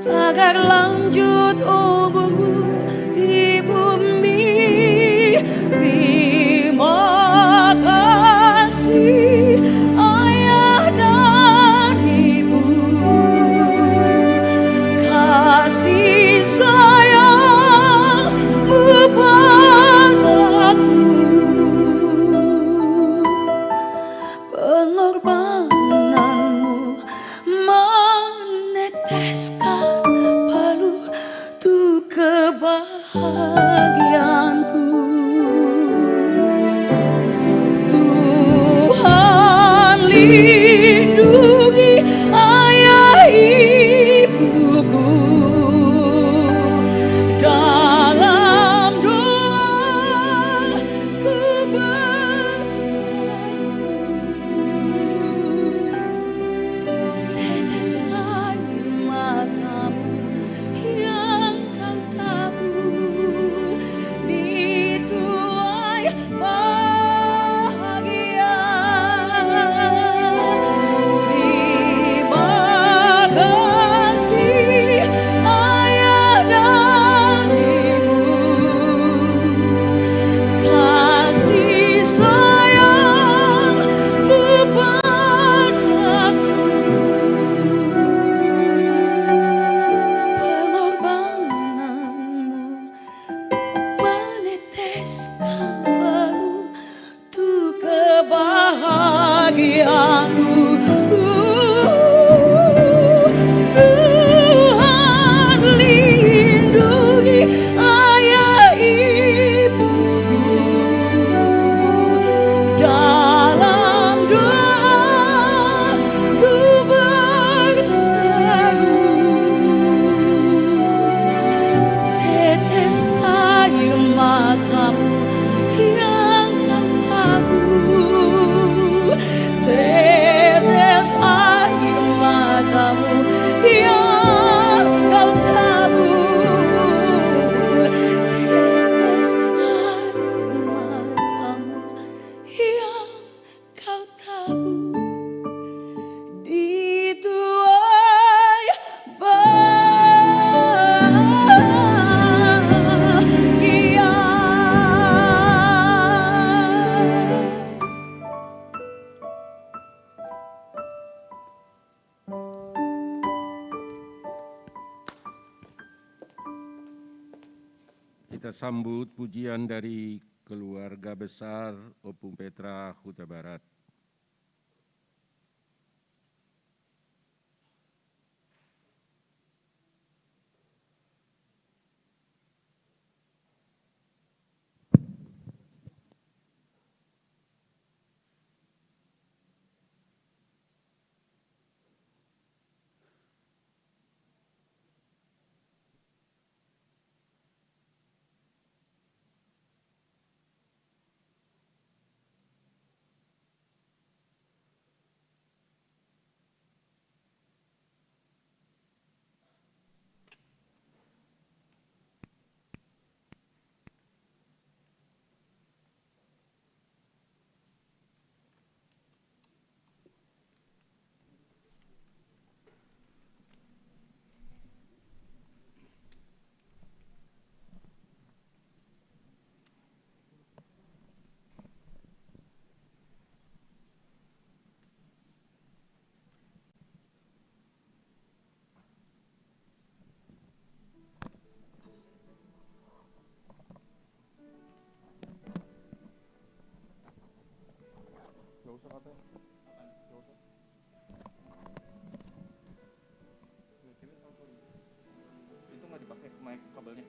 agar lanjut umurmu di bumi. Terima kasih ayah dan ibu, kasih sayangmu padaku, pengorbananmu meneteskan palu untuk kebahagiaanku. Tuhan lindungi ayah ibuku, dalam doa ku berseru. Tetes air matamu yang kau tabur di tuai bahagia. Terima kasih ayah dan ibu, kasih sayangmu padaku, pengorbananmu meneteskan palu untuk kebahagiaanmu. Tuhan lindungi ayah ibuku, dalam doa ku berseru. Tetes air matamu yang kau tabur, tetes air matamu yang kau tabur, tetes air matamu yang kau tabur di tuai bahagia. Kita sambut pujian dari keluarga besar Opung Petra Huta Barat. Itu nggak dipakai mic kabelnya.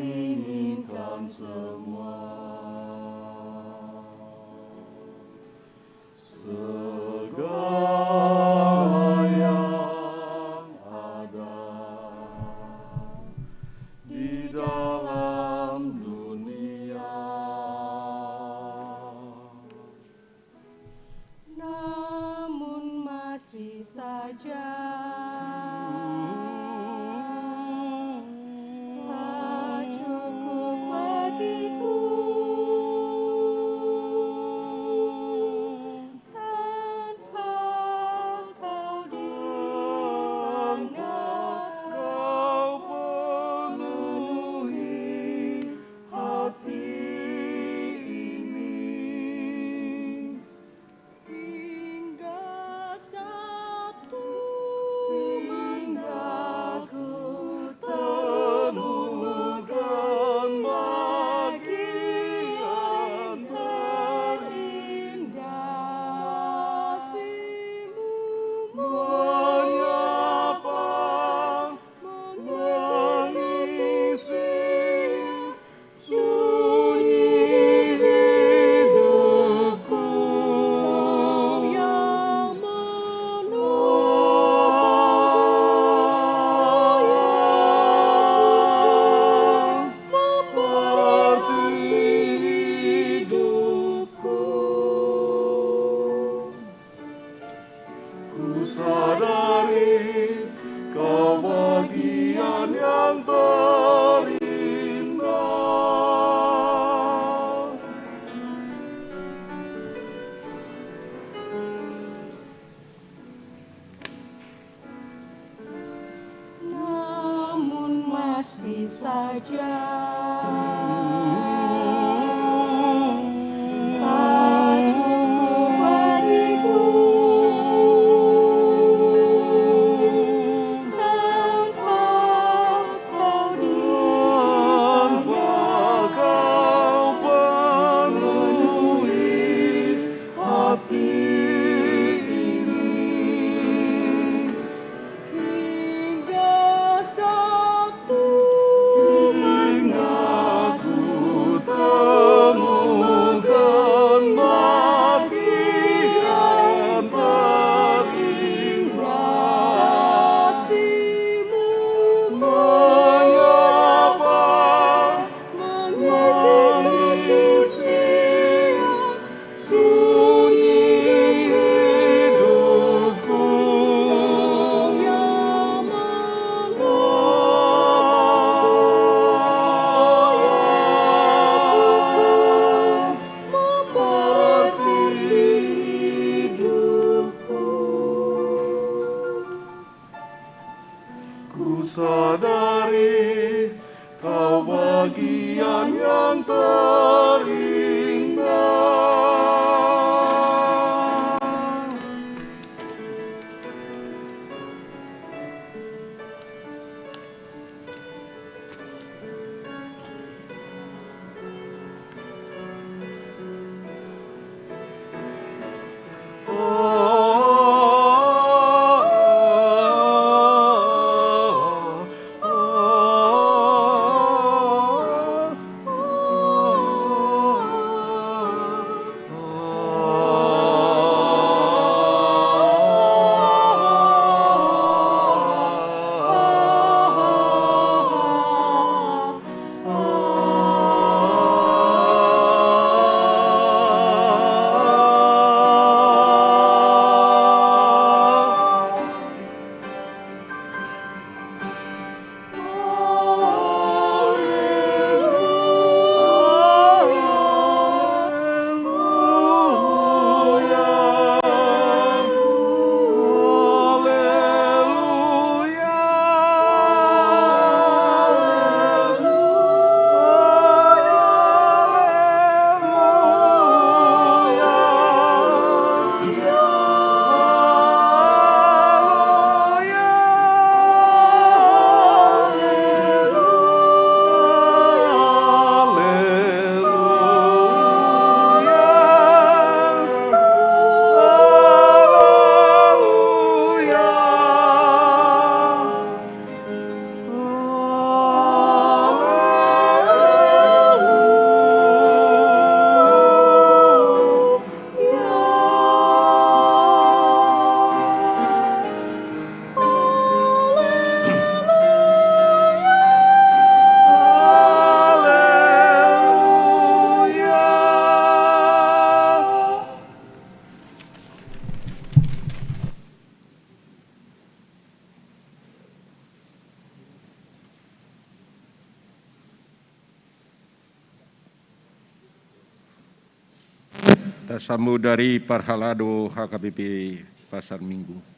menginginkan semua segala yang ada di dalam dunia, namun masih saja tak cukup bagiku tanpa kau di sana. kau penuhi hati ini. Hingga satu Hingga masa ku temukan bagian terindah kasihmu menyapa, mengisi sunyi hidupku yang berarti hidupku. Ku sadari kau bagian yang terindah. namun masih saja tak cukup bagiku tanpa kau di Tanpa sana. kau penuhi hati ini. Hingga satu Hingga Kita sambut dari Parhalado HKBP Pasar Minggu.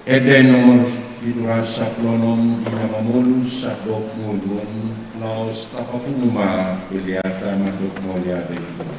Edenor Fitura Saplonom Dinamamulus Sadok Mulun Laos Tapapuma Piliata Madok Mulia Dewa.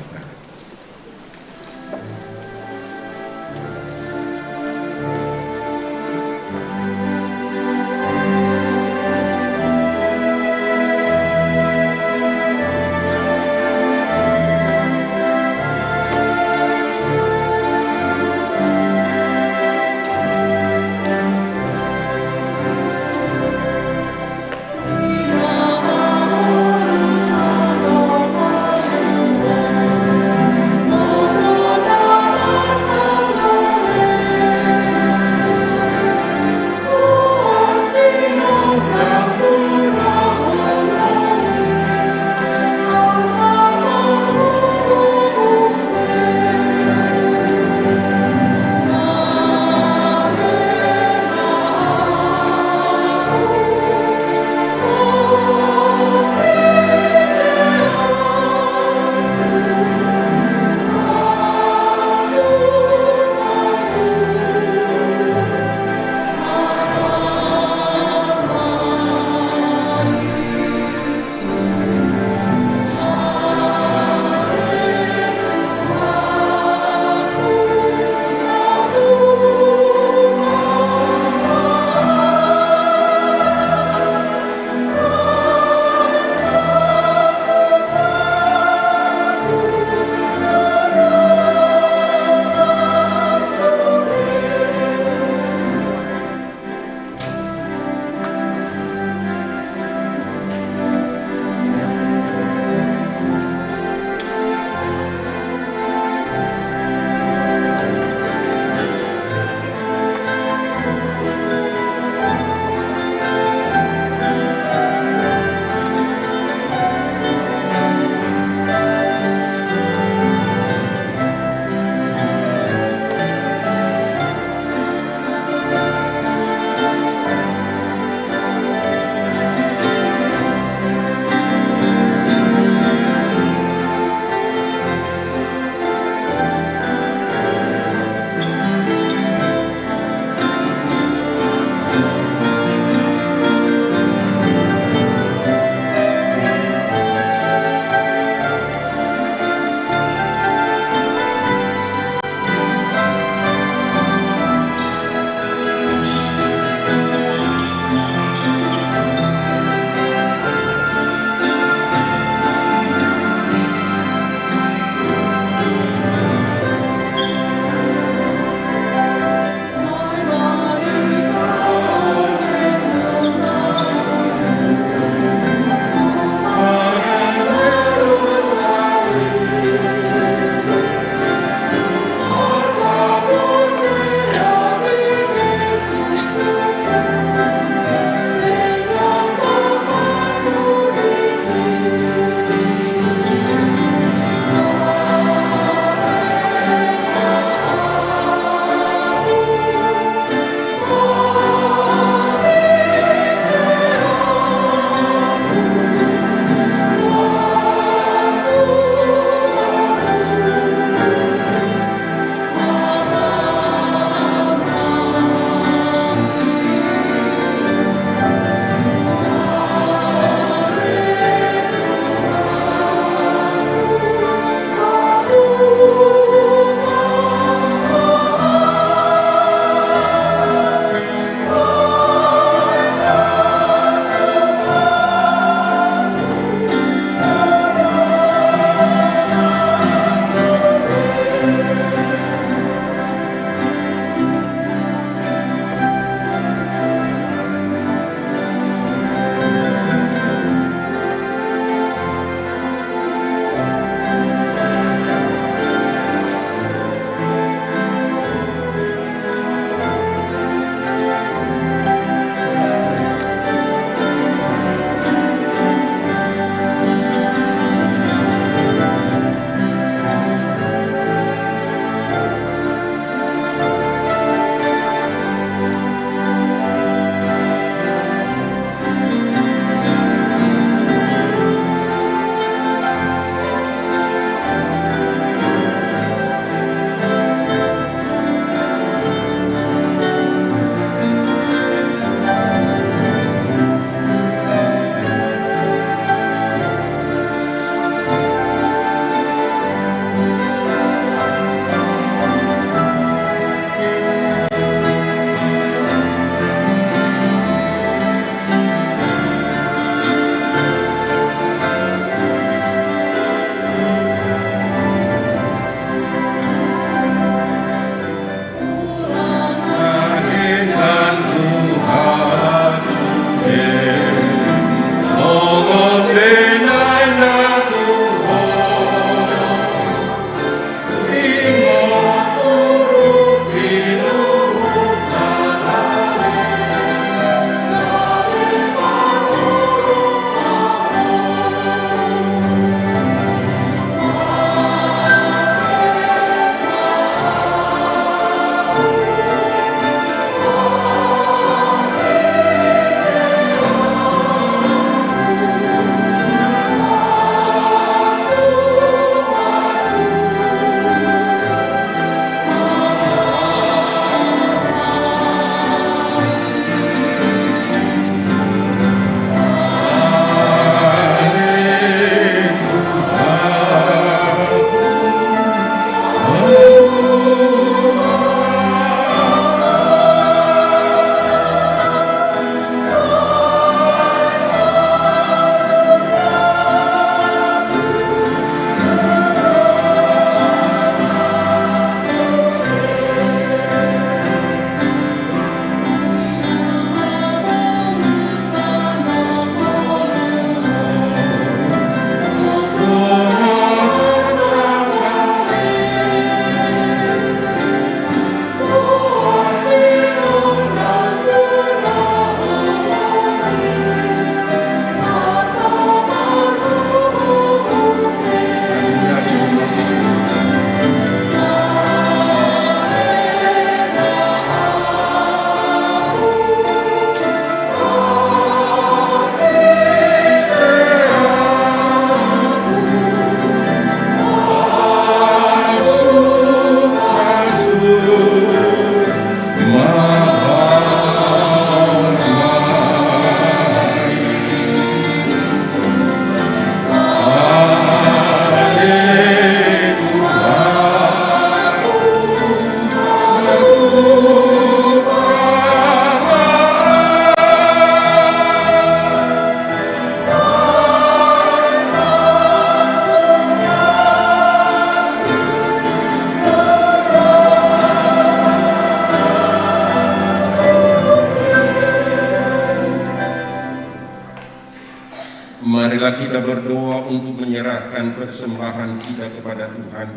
kita berdoa untuk menyerahkan persembahan kita kepada Tuhan.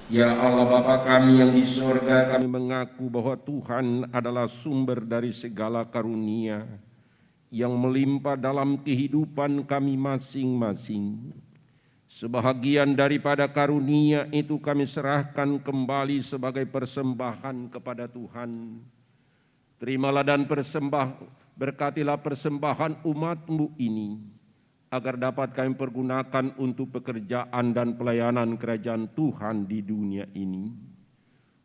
Ya Allah Bapa kami yang di sorga, kami mengaku bahwa Tuhan adalah sumber dari segala karunia yang melimpah dalam kehidupan kami masing-masing. Sebahagian daripada karunia itu kami serahkan kembali sebagai persembahan kepada Tuhan. Terimalah dan berkatilah persembahan umat-Mu ini, agar dapat kami pergunakan untuk pekerjaan dan pelayanan kerajaan Tuhan di dunia ini.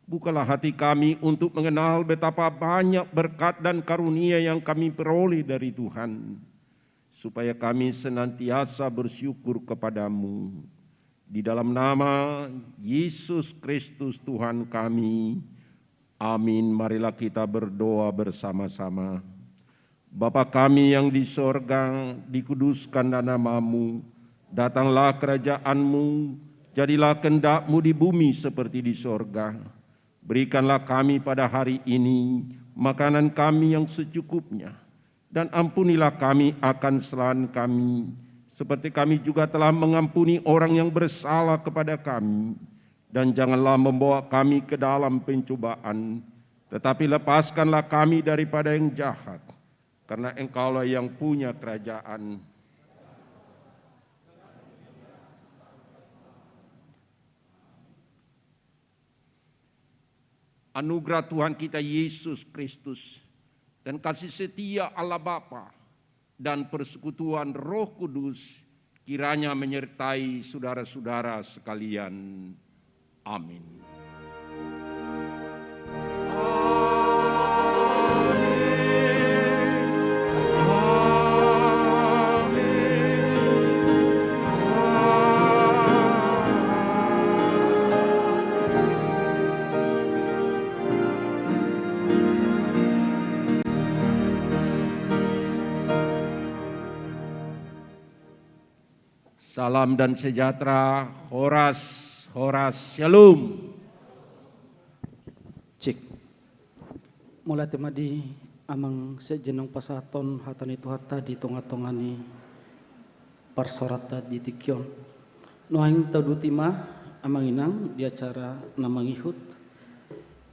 Bukalah hati kami untuk mengenal betapa banyak berkat dan karunia yang kami peroleh dari Tuhan, supaya kami senantiasa bersyukur kepada-Mu. Di dalam nama Yesus Kristus Tuhan kami, amin. Marilah kita berdoa bersama-sama. Bapa kami yang di sorga, dikuduskanlah nama-Mu, datanglah kerajaan-Mu, jadilah kehendak-Mu di bumi seperti di sorga. Berikanlah kami pada hari ini makanan kami yang secukupnya, dan ampunilah kami akan kesalahan kami, seperti kami juga telah mengampuni orang yang bersalah kepada kami. Dan janganlah membawa kami ke dalam pencobaan, tetapi lepaskanlah kami daripada yang jahat. Karena Engkaulah yang punya kerajaan. Anugerah Tuhan kita Yesus Kristus dan kasih setia Allah Bapa dan persekutuan Roh Kudus kiranya menyertai saudara-saudara sekalian. Amin. Salam dan sejahtera, Horas, Shalom. Cik. Mulai temadi amang sejenong pasaton hatan itu hatta di tonga-tongani parsorata di tikyon. Noang taudutima amang inang di acara namangihut.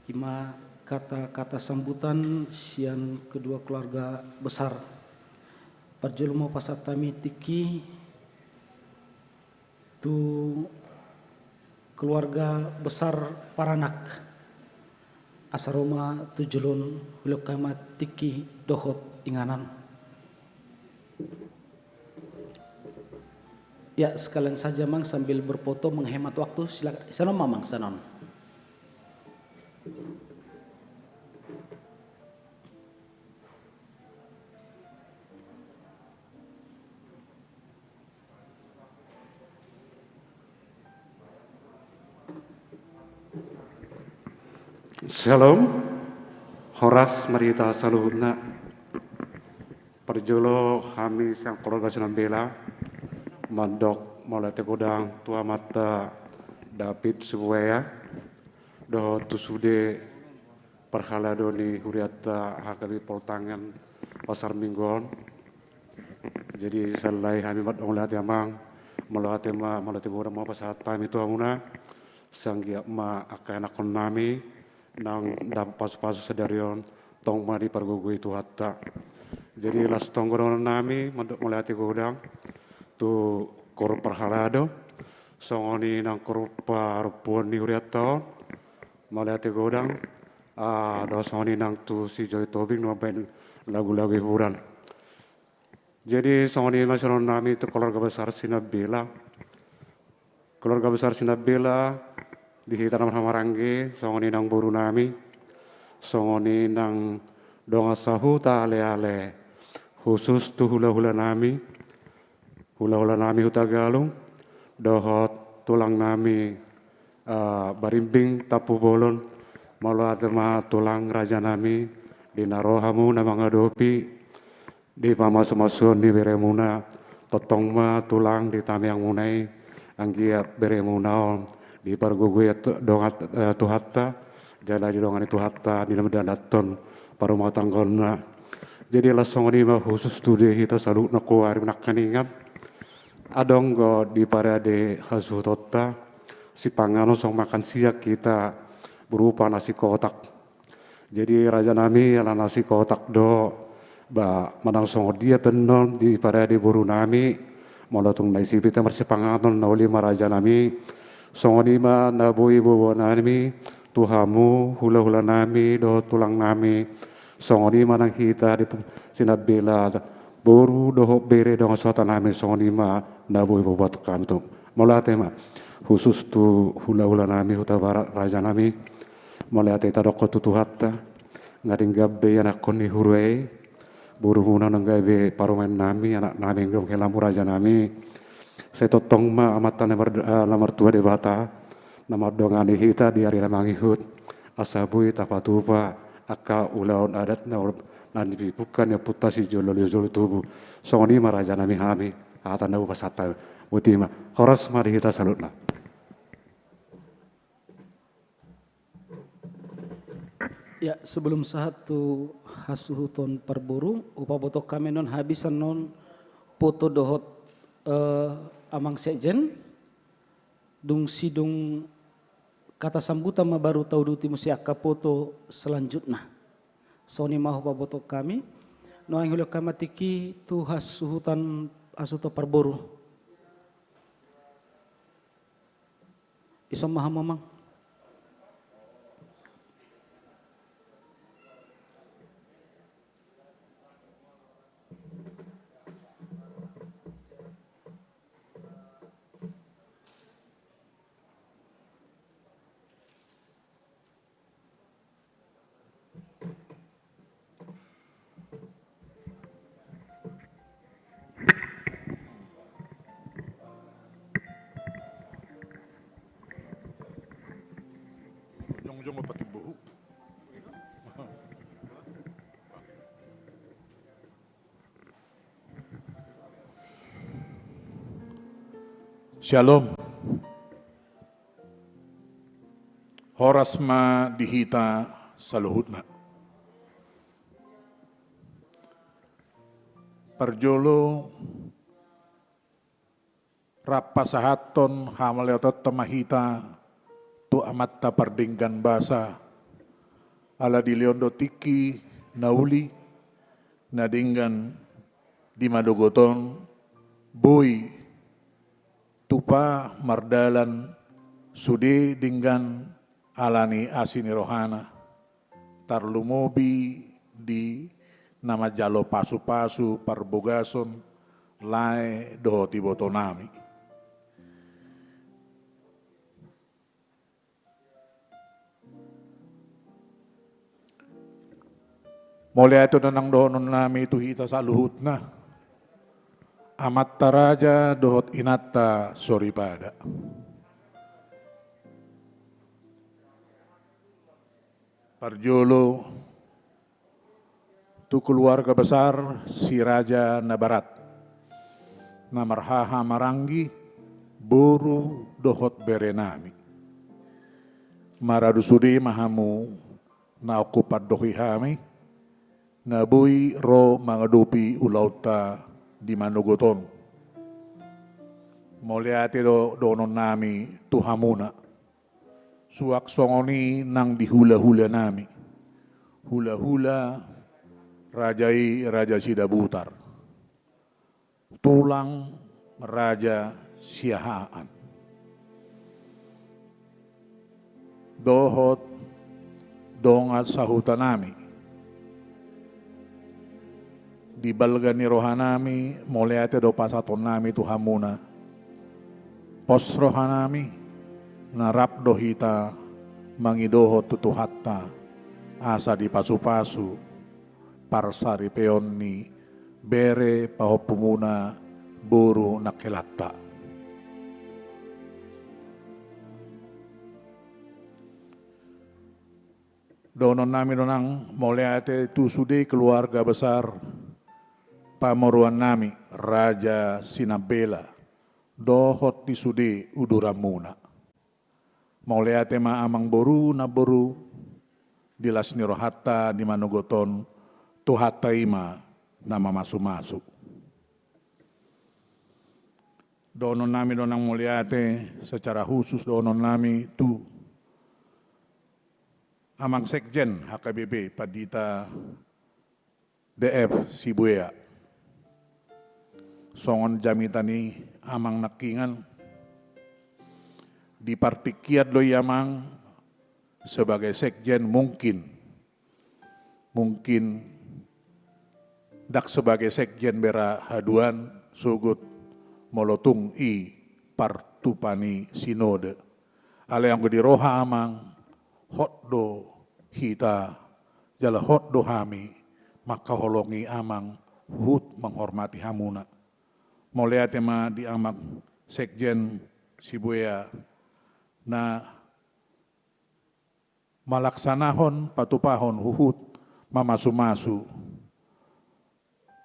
Ima kata-kata sambutan sian kedua keluarga besar. Parjulumo pasatami tiki tu keluarga besar Paranak asaroma tujulun hulukama tiki dohot inganan. Ya sekalian saja mang sambil berfoto menghemat waktu, silakan sanon mamang sanon. Shalom, Horas Marita Saluhuna, Perjolo kami sang keluarga Sinambela, Mandok Molete Godang, Tua Mata David Subuaya, Doh Tusude Perhaladoni Huriata Hakali Poltangan Pasar Minggon. Jadi selai kami mat onglati amang, melati ma melati godang mau pasat kami tu amuna, sanggia ma akan nami. Nang dam pasu-pasu sedarion tong mari pargogo itu hatta. Jadi las tonggoron nami mandok melati godang tu kor perhalado songoni nang kor parpon ni huriato melati godang do songoni nang tu si Joy Tobing nompen lagu-lagu hiburan. Jadi songoni nasional nami itu keluarga besar Sinabela. Keluarga besar Sinabela di Hitanam Hamarangge, songoni nang buru nami, songoni nang dongasahu ta ale-ale, khusus tu hula-hula nami hutagalung, dohot tulang nami barimbing tapu bolon, malu atema tulang raja nami, di narohamu namang adopi, di pamasu-masun di beremuna, totongma tulang di tamiang munai, anggiat beremunaon, di pargogo dongat tuhatta jala di dongan itu hatta di nama danaton paru matanggon. Jadi lasong ini mah khusus studi kita selalu nakuari nakaningat adonggo di parade hasutota si pangano song makan siang kita berupa nasi kotak. Jadi raja nami ala nasi kotak do ba manang song dia penon di parade buru nami molatung nasi pita marsi panganon na uli raja nami song lima na bui bobo nami tuhamu hula-hula nami do tulang nami song lima nang kita di sinabela boru do bere do sota nami song lima na bui bobo kantum molatema khusus tu hula-hula nami huta barat raja nami mulai ate tadoko tutuhatta ngading gabbe anak koni hurwei buru huna nanggabe parumen nami anak nami ngom kelamu raja nami setotong ma amatan lamar tua de bata nama dongani hita di hari namangi hut asabui tapatupa aka ulaun adat na nandi bukan ya putasi jolo tubuh songoni maraja nami hami ata nabu pasata utima horas mari hita salutna. Ya, sebelum satu hasuhuton perburu, upa botok kami non habisan non foto dohot amang sejen, dung sidung kata sambutan ma baru tahu duti musi akka foto selanjutnya. Soni mahu upa botok kami, no anggilo kamatiki tu hasuhutan asuto perburu. Isam maha mamang. Jong pati buhu. Shalom. Horas ma dihita sa luhut na. Parjolo rapasahaton hamaleotot tamahita tu amat ta pardinggan basa ala di leondo tiki nauli nadinggan di madogoton boy tupa mardalan sude dinggan alani asini rohana tarlumobi di nama jalo pasu-pasu parbogason lae dohoti botonami. Mulai itu nanang dohonon nami itu hita sa luhut na. Amat taraja dohot inatta soripada. Parjolo tu keluarga besar si Raja Nabarat. Namarhaha maranggi boru dohot berenami. Maradusudi mahamu na okupat dohi hami. Nabui ro mangadupi ulauta di manugoton. Moliate donon nami tuhamuna. Suak songoni nang dihula-hula nami. Hula-hula rajai raja sidabutar. Tulang raja siahaan. Dohot dongat sahutan nami. Di balga ni rohanami moleate do pasaton nami tu hamuna pos rohanami narap dohita mangidoho tutuhatta asa di pasu-pasu parsari peonni bere pahopumuna buru nakelatta. Donon nami donang moleate tu sude keluarga besar pamoruan nami Raja Sinabela dohot di sude uduramuna. Mauleate ma amang boru na boru dilas ni rohata di manugoton tuhata ima nama masu-masu. Donon nami donang muliate secara khusus donon nami tu amang sekjen HKBP Padita DF Sibuya. Songon jamitani amang nakingan dipartikiat doi amang sebagai sekjen mungkin dak sebagai sekjen bera haduan sugut molotung i partupani sinode. Ale yang di roha amang hotdo hita jala hotdo hami maka holongi amang hut menghormati hamuna. Mulai tema di amak sekjen Sibuya na malaksanahon patupahon huhut mamasu-masu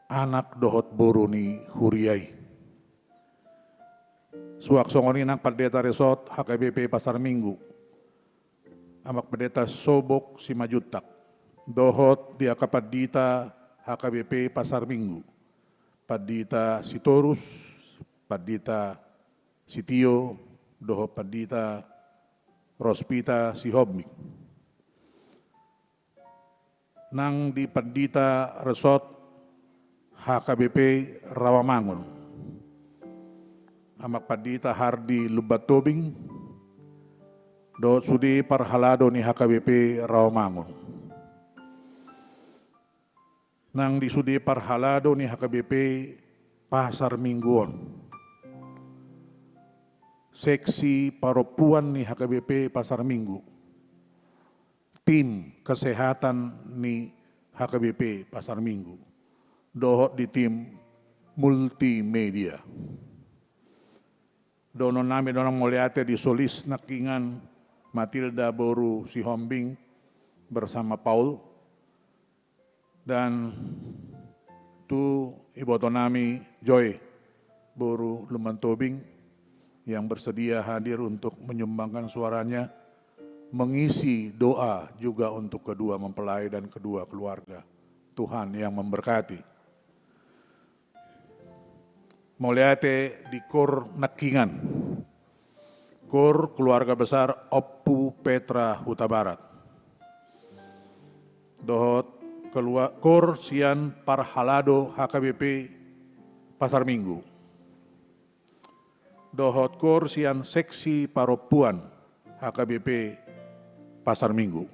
anak dohot boroni huriai. Suak songoninang Pendeta Resort HKBP Pasar Minggu. Amak Pendeta Sobok Simajutak. Dohot dia Padita HKBP Pasar Minggu. Padita Sitorus, Padita Sitio, dohot Padita Rospita Sihobmik. Nang di Pendeta Resort HKBP Rawamangun. Amak Padita Hardi Lubatobing, do sudi parhalado ni HKBP Rawamangun. Nang di sudi parhalado ni HKBP Pasar Mingguon. Seksi Paropuan ni HKBP Pasar Minggu. Tim kesehatan ni HKBP Pasar Minggu. Dohot di tim multimedia. Donon nami donang muliate di Solis Nakingan Matilda Boru Sihombing bersama Paul dan tu iboto nami Joy Boru Lumantobing yang bersedia hadir untuk menyumbangkan suaranya mengisi doa juga untuk kedua mempelai dan kedua keluarga. Tuhan yang memberkati. Muliate di Kor Nakingan, Kor Keluarga Besar Oppu Petra Huta Barat. Dohot Kor Sian Parhalado HKBP Pasar Minggu. Dohot Kor Sian Seksi Paropuan HKBP Pasar Minggu.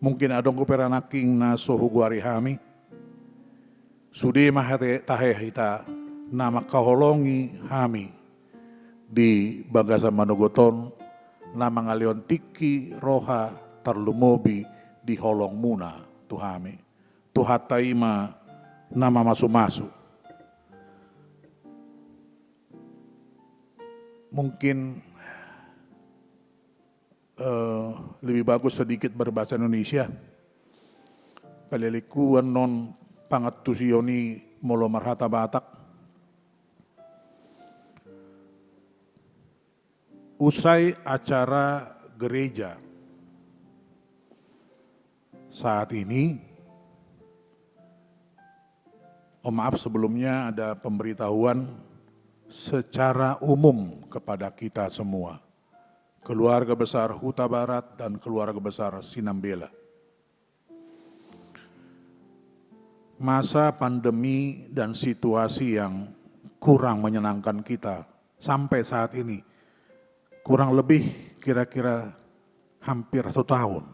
Mungkin adong kuperanaking na sohuguari hami. Sudi mahate taheh hita nama kaholongi hami di Bagasan Manogoton nama ngalion tiki roha tarlumobi di holong muna tuhami. Tuhataima nama masu-masu. Mungkin lebih bagus sedikit berbahasa Indonesia. Palilikuan non Pangatusioni molo marhata Batak. Usai acara gereja saat ini, maaf sebelumnya ada pemberitahuan secara umum kepada kita semua, keluarga besar Huta Barat dan keluarga besar Sinambela. Masa pandemi dan situasi yang kurang menyenangkan kita sampai saat ini, kurang lebih kira-kira hampir 1 tahun.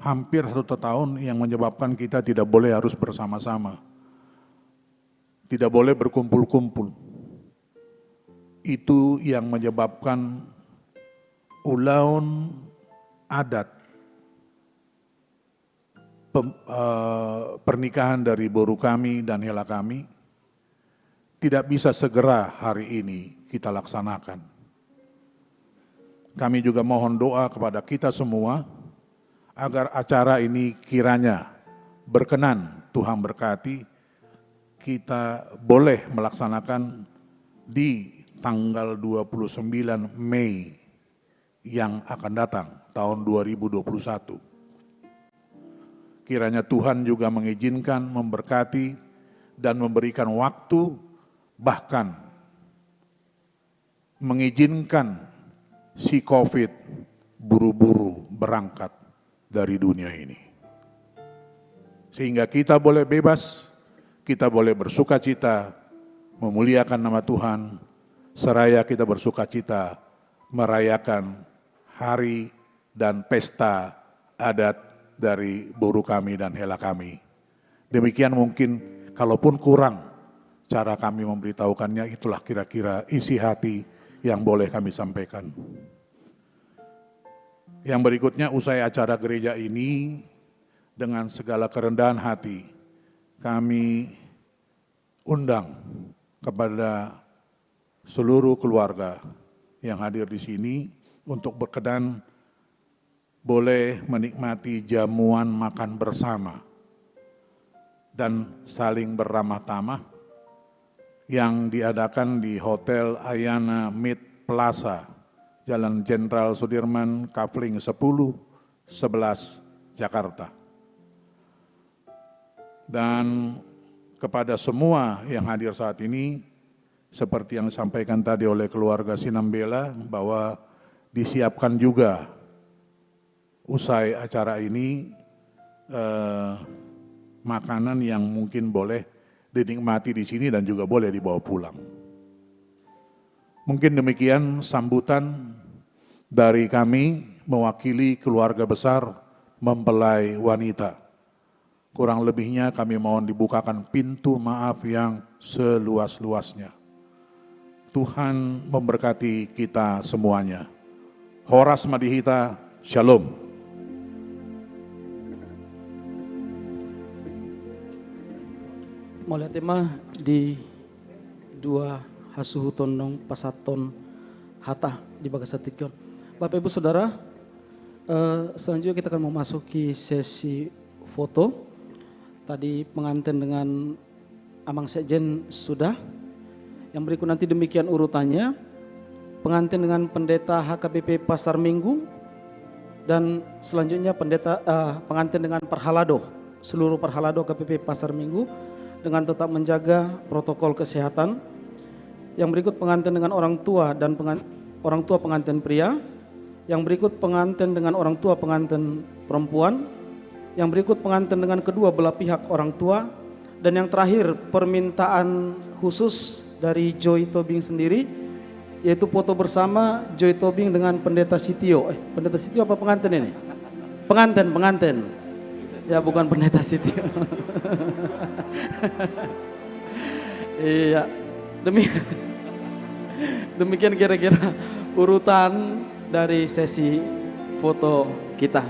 Hampir 1 tahun yang menyebabkan kita tidak boleh harus bersama-sama. Tidak boleh berkumpul-kumpul. Itu yang menyebabkan ulaun adat pernikahan dari boru kami dan hela kami tidak bisa segera hari ini kita laksanakan. Kami juga mohon doa kepada kita semua agar acara ini kiranya berkenan, Tuhan berkati, kita boleh melaksanakan di tanggal 29 Mei yang akan datang tahun 2021. Kiranya Tuhan juga mengizinkan, memberkati, dan memberikan waktu bahkan mengizinkan si COVID buru-buru berangkat dari dunia ini. Sehingga kita boleh bebas, kita boleh bersuka cita, memuliakan nama Tuhan, seraya kita bersuka cita merayakan hari dan pesta adat dari buruh kami dan hela kami. Demikian mungkin, kalaupun kurang cara kami memberitahukannya, itulah kira-kira isi hati yang boleh kami sampaikan. Yang berikutnya, usai acara gereja ini, dengan segala kerendahan hati, kami undang kepada seluruh keluarga yang hadir di sini untuk berkenan boleh menikmati jamuan makan bersama dan saling berramah tamah yang diadakan di Hotel Ayana Mid Plaza, Jalan Jenderal Sudirman, Kafling 10, 11, Jakarta. Dan kepada semua yang hadir saat ini, seperti yang disampaikan tadi oleh keluarga Sinambela, bahwa disiapkan juga usai acara ini makanan yang mungkin boleh dinikmati di sini dan juga boleh dibawa pulang. Mungkin demikian sambutan dari kami mewakili keluarga besar mempelai wanita. Kurang lebihnya kami mohon dibukakan pintu maaf yang seluas-luasnya. Tuhan memberkati kita semuanya. Horas Madihita, Shalom. Mulai tema di 2 Hasuhu Tondong Pasaton Hata di Bagasatikon. Bapak Ibu Saudara, selanjutnya kita akan memasuki sesi foto. Tadi pengantin dengan Amang Sekjen sudah. Yang berikut nanti demikian urutannya. Pengantin dengan pendeta HKBP Pasar Minggu, dan selanjutnya pengantin dengan Perhalado, seluruh Perhalado KPP Pasar Minggu, dengan tetap menjaga protokol kesehatan. Yang berikut pengantin dengan orang tua dan orang tua pengantin pria. Yang berikut pengantin dengan orang tua pengantin perempuan. Yang berikut pengantin dengan kedua belah pihak orang tua. Dan yang terakhir permintaan khusus dari Joy Tobing sendiri, yaitu foto bersama Joy Tobing dengan Pendeta Sitio. Pendeta Sitio apa pengantin ini? Pengantin. Ya, bukan Pendeta Sitio. Iya, demikian kira-kira urutan dari sesi foto kita.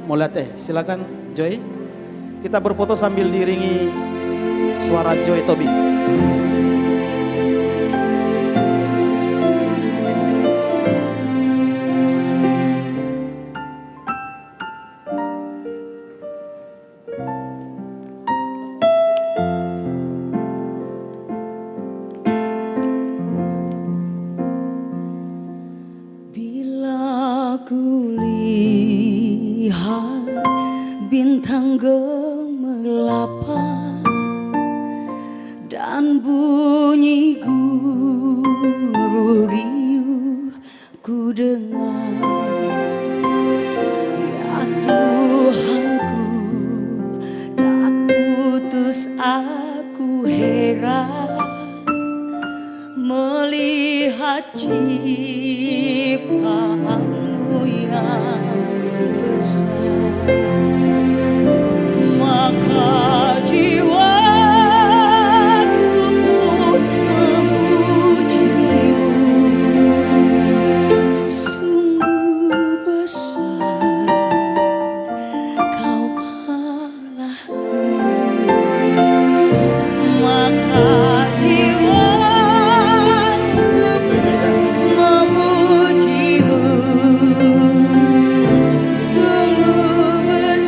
Mau lihat silakan Joy. Kita berfoto sambil diiringi suara Joy Tobing. Bintang gemerlapan dan bunyi guru riuh ku dengar. Ya Tuhanku, tak putus aku heran melihat ciptaanmu yang besar. Maka jiwaku pun memujimu, sungguh besar Kau Allahku. Maka jiwaku memujimu, sungguh besar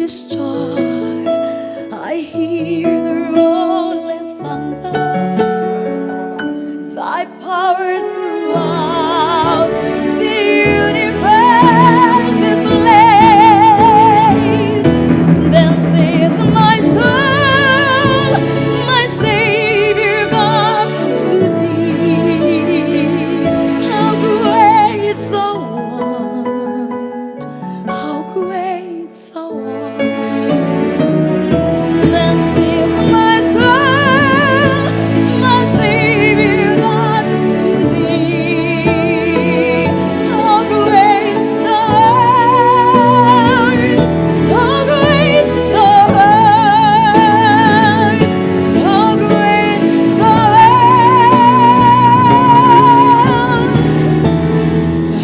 this joy, I hear the rolling thunder, thy power throughout the universe is blazed. Then says my soul, my Savior God, to thee, how great thou art, how great thou art. Then says my soul, my Savior God, to thee, how great thou art, how great thou art, how great thou art,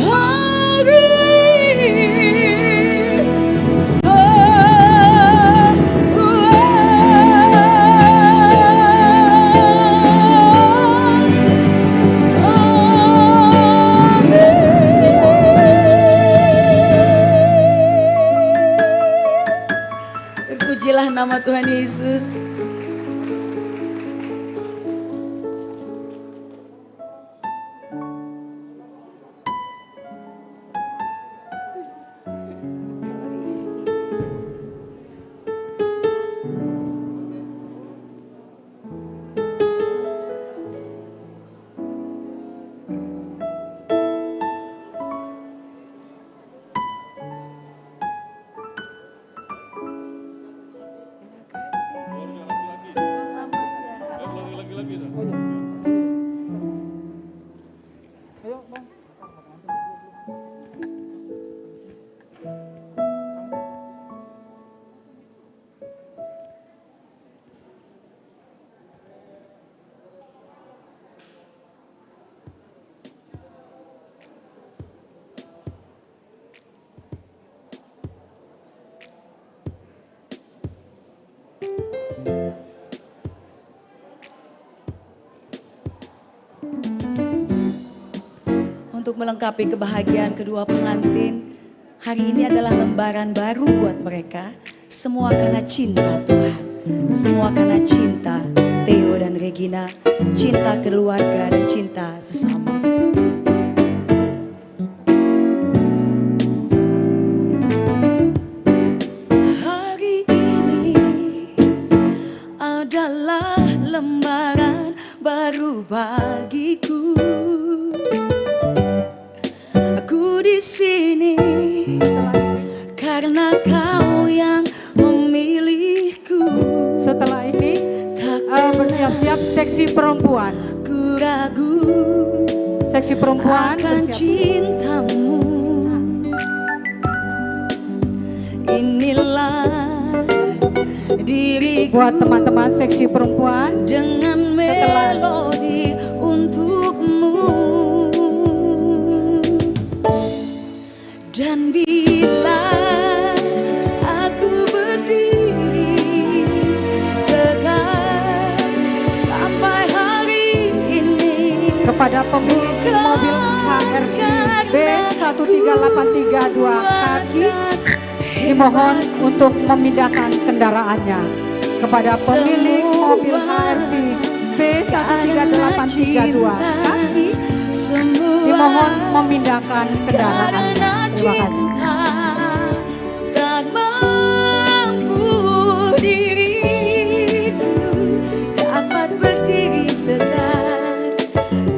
how Terpujilah nama Tuhan Yesus. Untuk melengkapi kebahagiaan kedua pengantin, hari ini adalah lembaran baru buat mereka. Semua karena cinta Tuhan, semua karena cinta Theo dan Regina, cinta keluarga dan cinta sesama. Hari ini adalah lembaran baru bagiku. Aku di sini karena Kau yang memilihku. Setelah ini Tak bersiap-siap seksi perempuan. ku ragu Seksi perempuan akan bersiap. cintamu. Inilah diriku Buat teman-teman seksi perempuan, dengan Setelah- melodi untukmu. Dan bila aku berdiri tegak sampai hari ini, kepada pemilik mobil HRV B13832 kaki dimohon untuk memindahkan kendaraannya. Kepada pemilik mobil HRV B13832 kaki dimohon memindahkan kendaraannya. Terima kasih. Tak mampu diriku dapat berdiri tegak.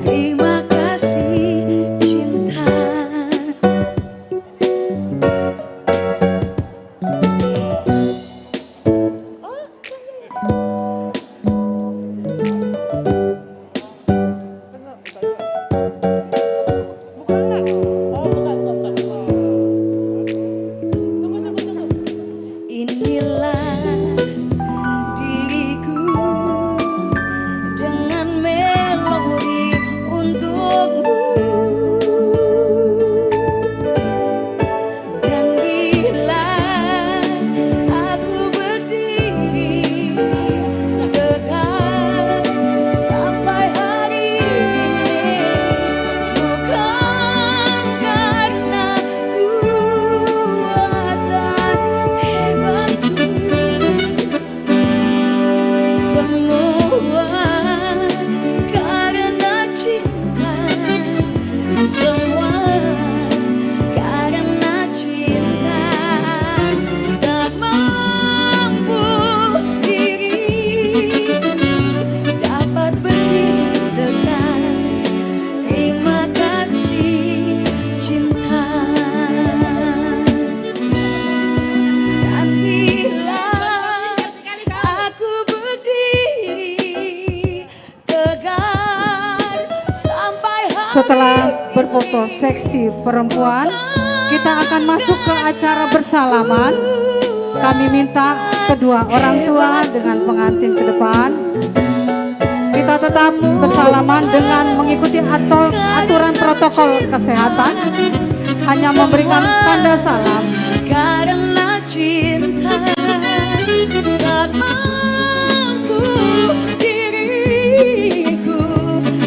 Terima kasih cinta. Setelah berfoto seksi perempuan, kita akan masuk ke acara bersalaman. Kami minta kedua orang tua dengan pengantin ke depan. Kita tetap bersalaman dengan mengikuti aturan protokol kesehatan. Hanya memberikan tanda salam. Karena cinta tak mampu diriku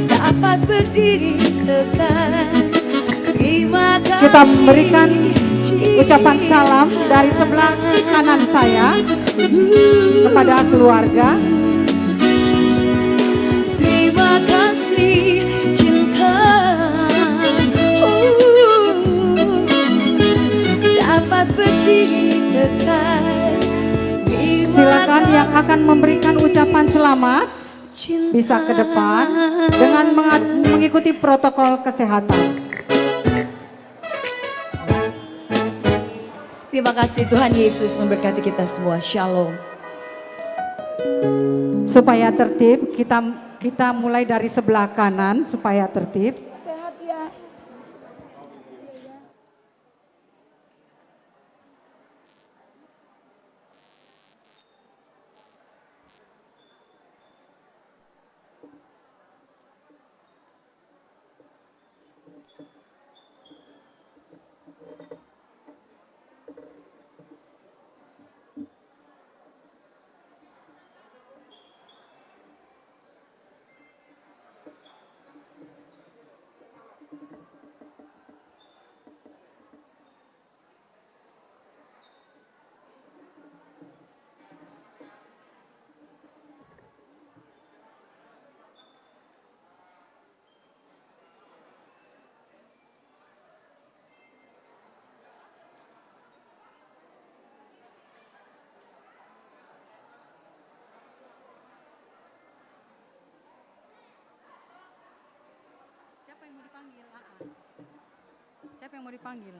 dapat berdiri tegak. Terima kasih. Kita memberikan ucapan salam dari sebelah kanan saya kepada keluarga. Terima kasih cinta dapat berdiri tegak. Silakan yang akan memberikan ucapan selamat bisa ke depan dengan mengikuti protokol kesehatan. Terima kasih, Tuhan Yesus memberkati kita semua. Shalom. Supaya tertib, kita mulai dari sebelah kanan supaya tertib. Sehat ya. Siapa yang mau dipanggil?